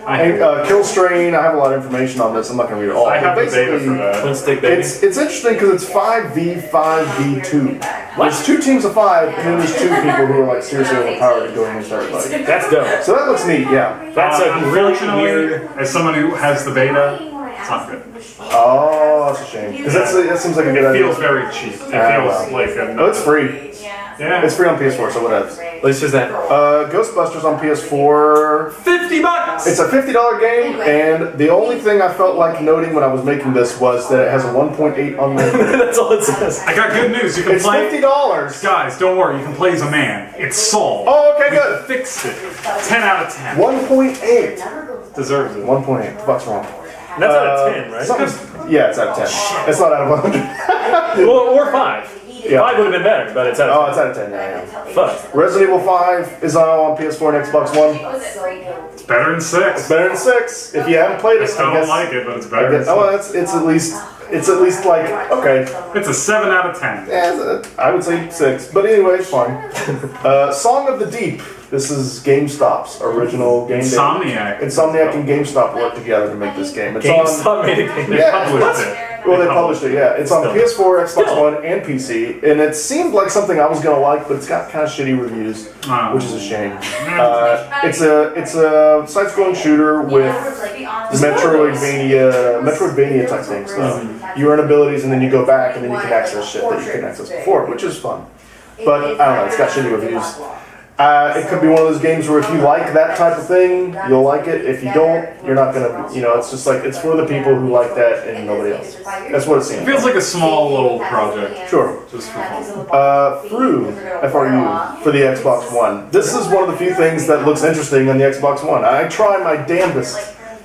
And Kill Strain, I have a lot of information on this. I'm not gonna read it all. I have but the data basically, for that. Twin stick baby. It's interesting because it's 5v5v2. There's 2 teams of 5, and then there's 2 people who are like seriously overpowered and going against everybody. That's dope. So that looks neat, yeah. That's a really Unfortunately, weird. as someone who has the beta, It's not good. Oh, that's a shame. Because that seems like a good It idea. feels very cheap. It feels like a. Oh, it's free. Yeah. It's free on PS4, so whatever. At least there's that. Ghostbusters on PS4. $50. It's a $50 game, and the only thing I felt like noting when I was making this was that it has a 1.8 on the. That's all it says. I got good news. You can It's play. $50. Guys, don't worry. You can play as a man. It's solved. Oh, okay, good. Fixed it. 10 out of 10. 1.8. Deserves it. 1.8. The fuck's wrong? That's out of 10, right? Yeah, it's out of 10. It's not out of 100. Or 5. Yeah. 5 would have been better, but it's out Oh, of it's out of 10. Yeah. 10. Fuck. Resident Evil 5 is now on PS4 and Xbox One. It's better than 6. It's better than 6. If you haven't played it, I still I don't guess. like it, but it's I better than guess 6. oh, it's at least like okay. It's a 7 out of 10. Yeah, I would say 6, but anyway, it's fine. Song of the Deep. This is GameStop's original game. Insomniac. Insomniac and GameStop worked together to make this game. It's on. GameStop made a game. They Yeah, published it. Well, they published it, yeah. It's on Still. PS4, Xbox Still. One, and PC, and it seemed like something I was gonna like, but it's got kind of shitty reviews, Oh. which is a shame. It's a side-scrolling shooter with Metroidvania type things. So you earn abilities, and then you go back, and then you can access shit that you couldn't access before, which is fun. But I don't know, it's got shitty reviews. It could be one of those games where if you like that type of thing, you'll like it. If you don't, you're not gonna. It's just like it's for the people who like that and nobody else. That's what it seems. It feels like a small little project. Sure. Just for fun. FRU, for the Xbox One. This is one of the few things that looks interesting on the Xbox One. I try my damnedest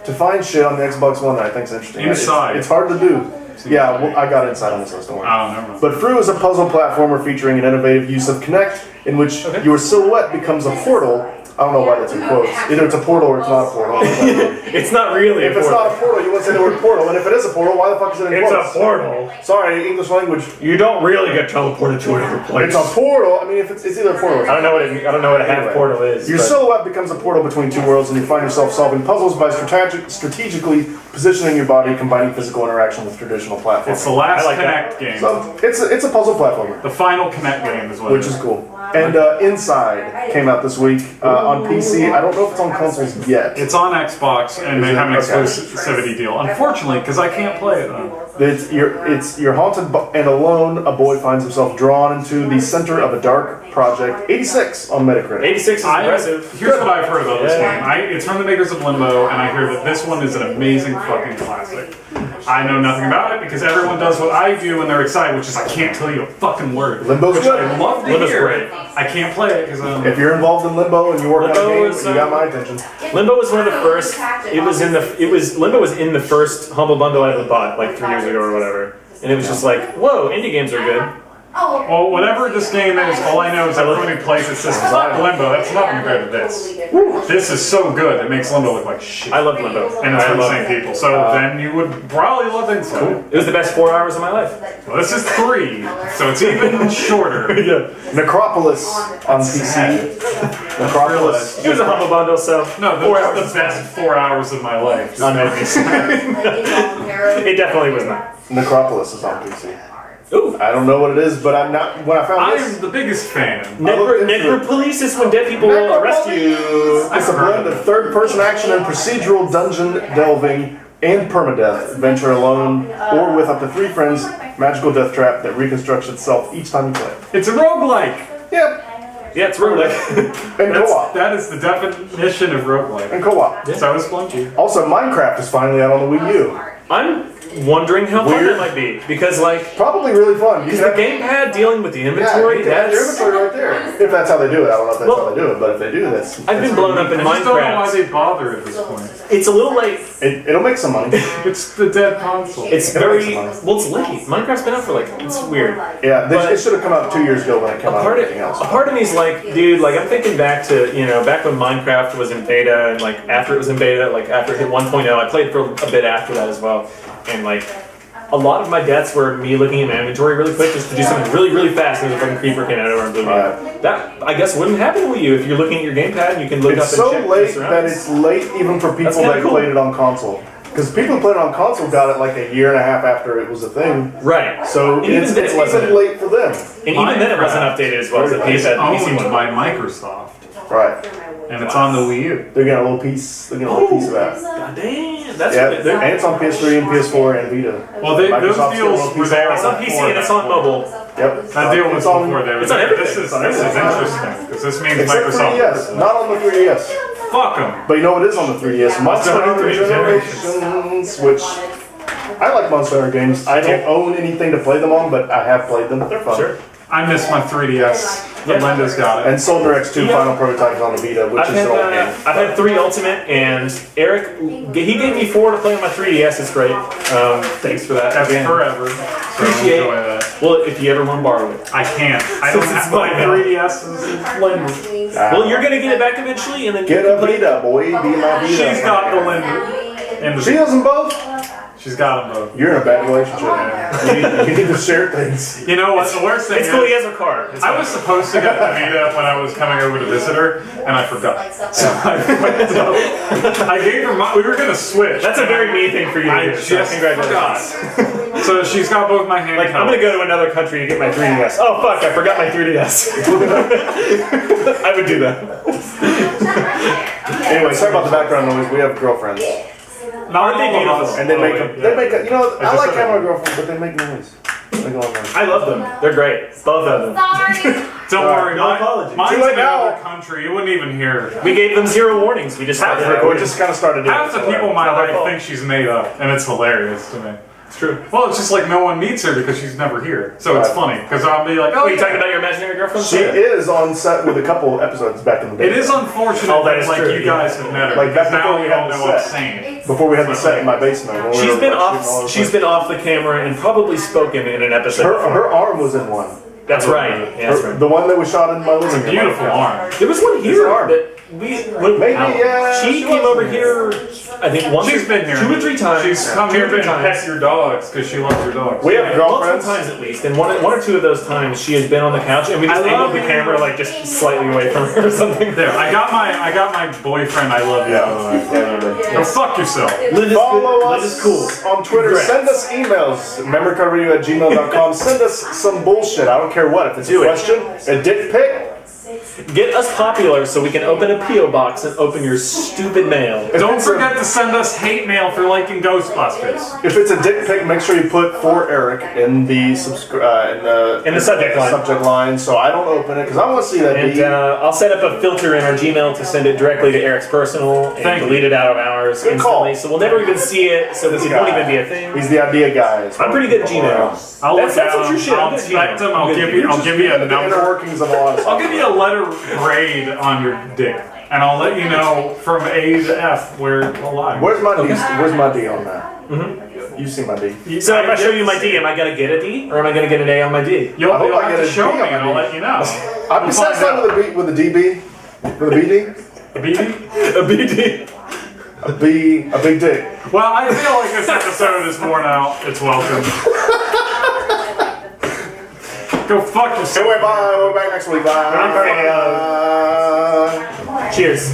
to find shit on the Xbox One that I think is interesting. Inside. It's hard to do. Yeah, well, I got inside on this list, don't worry. Oh, never mind. But FRU is a puzzle platformer featuring an innovative use of Kinect, in which your silhouette becomes a portal. I don't know why that's in quotes. Either it's a portal or it's not a portal. It's not really If a it's portal. not a portal, you wouldn't say the word portal. And if it is a portal, why the fuck is it in It's quotes? a portal. Sorry, English language. You don't really get teleported to another place. It's a portal. I mean, if it's either a portal or I don't know what a half Anyway, portal is. Your but- silhouette becomes a portal between two worlds, and you find yourself solving puzzles by strategically positioning your body, combining physical interaction with traditional platforming. It's the last I like that. Kinect game. So it's a puzzle platformer, The final Kinect game is what which it is cool. And Inside came out this week on PC. I don't know if it's on consoles yet. It's on Xbox, and they Is it? have an Okay. exclusivity deal. Unfortunately, because I can't play it though. You're haunted and alone. A boy finds himself drawn into the center of a dark project. 86 on Metacritic. 86 is impressive. Here's what I've heard about this Yeah. game. It's from the makers of Limbo, and I hear that this one is an amazing fucking classic. I know nothing about it because everyone does what I do when they're excited, which is I can't tell you a fucking word. Limbo's which good. I love to Limbo's hear. great. I can't play it because If you're involved in Limbo and you work on a Limbo game, is, you got my attention. Limbo was one of the first. Limbo was in the first Humble Bundle I ever bought like 3 years ago or whatever, and it was just like, whoa, indie games are good. well, whatever this game is, all I know is everyone who plays it says it's not Limbo. That's nothing compared to this. This is so good. It makes Limbo look like shit. I love Limbo, And it's I from the love same it. people. So then you would probably love Inside. It was the best 4 hours of my life. Well, this is 3, so it's even shorter. Yeah, Necropolis on PC. Necropolis. it was a Humble Bundle, so No, 4 this hours. is the best 4 hours of my life. Just made me sad. It definitely was not. Necropolis is on PC. Ooh, I don't know what it is, but I'm not. When I found this, I'm the biggest fan. Necropolice is when dead people will arrest you. it's a blend of third-person action and procedural dungeon delving and permadeath. Adventure alone or with up to 3 friends. Magical death trap that reconstructs itself each time you play. It's a roguelike. Yep. Yeah, it's roguelike. And co-op. That is the definition of roguelike. And co-op. So is Splunky. Also, Minecraft is finally out on the Wii U. I'm wondering how fun Weird. that might be because, like, Probably really fun. You is can the have- gamepad dealing with the Yeah, inventory? you can have your That's inventory right there. If that's how they do it. I don't know if that's Well, how they do it, but if they do, that's... I've been blown up in I just don't know why Minecraft. they bother at this point. It's a little like It'll make some money. It's the dead console. it's It very makes sense. well. It's late. Minecraft's been out for like it's weird. Yeah, But- it should have come out 2 years ago when it came out. Part and of everything else. a part of me is like, dude, like I'm thinking back to back when Minecraft was in beta and like after it was in beta, like after it hit 1.0, I played for a bit after that as well, and like. A lot of my deaths were me looking at my inventory really quick just to do something really, really fast, and there's a fucking creeper came out over and blew me up. Right. That I guess wouldn't happen with you if you're looking at your gamepad and you can look It's up and so check late the that surroundings. it's late even for people That's kinda that cool. played it on console. Because people who played it on console got it like a year and a half after it was a thing. Right. So And even it's then it wasn't. even late for them. And even then it wasn't updated as well as the It's PC owned one. by Microsoft, Right. and it's on the Wii U. They're getting a little piece. They're getting a little piece of that. God damn. That's Yeah, what they're- and it's on PS3 and PS4 and Vita. Well, those Microsoft's deals still were there. It's on PC and it's on mobile. Yep. That deal was before they were it's on there. everything. This is It's on interesting because this means Except Microsoft. 3DS, not on the 3DS. Fuck them. But you know what is on the 3DS? Monster Monster Hunter Hunter Generations, which I like Monster Hunter games. I don't own anything to play them on, but I have played them. They're fun. Sure. I miss my 3DS. Yeah. Linda's got it. And Soldier X2 Yeah. final prototype is on the Vita, which I've is had, the old game. I've had 3 Ultimate, and Eric, he gave me 4 to play on my 3DS. It's great. Thanks for that. That's Again. forever. So Appreciate enjoy that. Well, if you ever want to borrow it. I can't. I don't Since it's have my mine now. 3DS's Linda. Well, you're going to get it back eventually, and then Get you a can play it. Vita, boy. Be my Vita. She's got the Linda. And She the, doesn't both? she's got them both. You're in a bad relationship. You need to share things. You know what? The worst thing It's cool, he is, has a car. It's I fine. was supposed to get the Vita when I was coming over to visit her, and I forgot. So I went up. I gave her my. We were gonna switch. That's a very me thing for you to I do. so just congratulations. forgot. So she's got both my handhelds. Like, I'm gonna go to another country to get my 3DS. Oh fuck, I forgot my 3DS. I would do that. Anyway, sorry about the background noise. We have girlfriends. Not Aren't they all of beautiful? us. And they make a, you know, I just like said having that. a girlfriend, but they make noise. They go on there. I love them. They're great. Both of them. Don't worry, no apology. mine's Too late in now. another country. You wouldn't even hear. We gave them 0 warnings. We just started We recording. just kind of started doing Half the it. people in my Not their life fault. think she's made up, and it's hilarious to me. It's true. Well, it's just like no one meets her because she's never here. So it's Right. funny because I'll be like, Oh, oh, you yeah. talking about your imaginary girlfriend? She is on set with a couple episodes back in the day. It is unfortunate Oh, that that is like true, you yeah. guys have met her. Like, because back before now we we had all the know what's set. saying. Before we had the set in my basement. when we She's were, been like, shooting all off. the She's stuff. been off the camera and probably spoken in an episode. Her arm was in one. That's right. Yeah, that's right. The one that was shot in my living room. Beautiful arm. There was one It's here an arm. that we when Maybe, yeah, she she came was over here. here. I think once. She's been here 2 or 3 times. She's come 2 here or 3 and times. pet your dogs because she loves your dogs. We have Multiple girlfriends. times at least, and one or 2 of those times she has been on the couch, and we just I love angled the you. camera like just slightly away from her or something. There, I got my boyfriend. I love you. Yeah. by the way. Go fuck yourself. Linda's Follow good. us Linda's cool. on Twitter. Congrats. Send us emails. memorycardradio@gmail.com. Send us some bullshit. I don't care what. If it's Do a it. question, a dick pic. Get us popular so we can open a P.O. box and open your stupid mail. Don't forget to send us hate mail for liking Ghostbusters. If it's a dick pic, make sure you put for Eric in the In the subject line. Subject line, so I don't open it because I want to see that. And I'll set up a filter in our Gmail to send it directly to Eric's personal and Thank you. delete it out of ours Good instantly. call. So we'll never even see it, so this won't even be a thing. He's the idea guy. I'm pretty good at Gmail. I'll look That's at your shit. I'll I'm good at inspect Gmail. them. I'll give you a The inner number. workings of a lot of stuff. I'll give you a letter grade on your dick, and I'll let you know from A to F where it will lie. Where's my D? Where's my D on that? You see my D. So if I show you my D, am I gonna get a D or am I gonna get an A on my D? You'll I hope I have get to a show D me, on and my I'll D. let you know. I'd We'll be find satisfied out. with a DB, with a BD, A BD? A BD. a big dick. Well, I feel like this episode is worn out. It's welcome. Go fuck yourself. Anyway, bye. We're back next week. Bye. Cheers.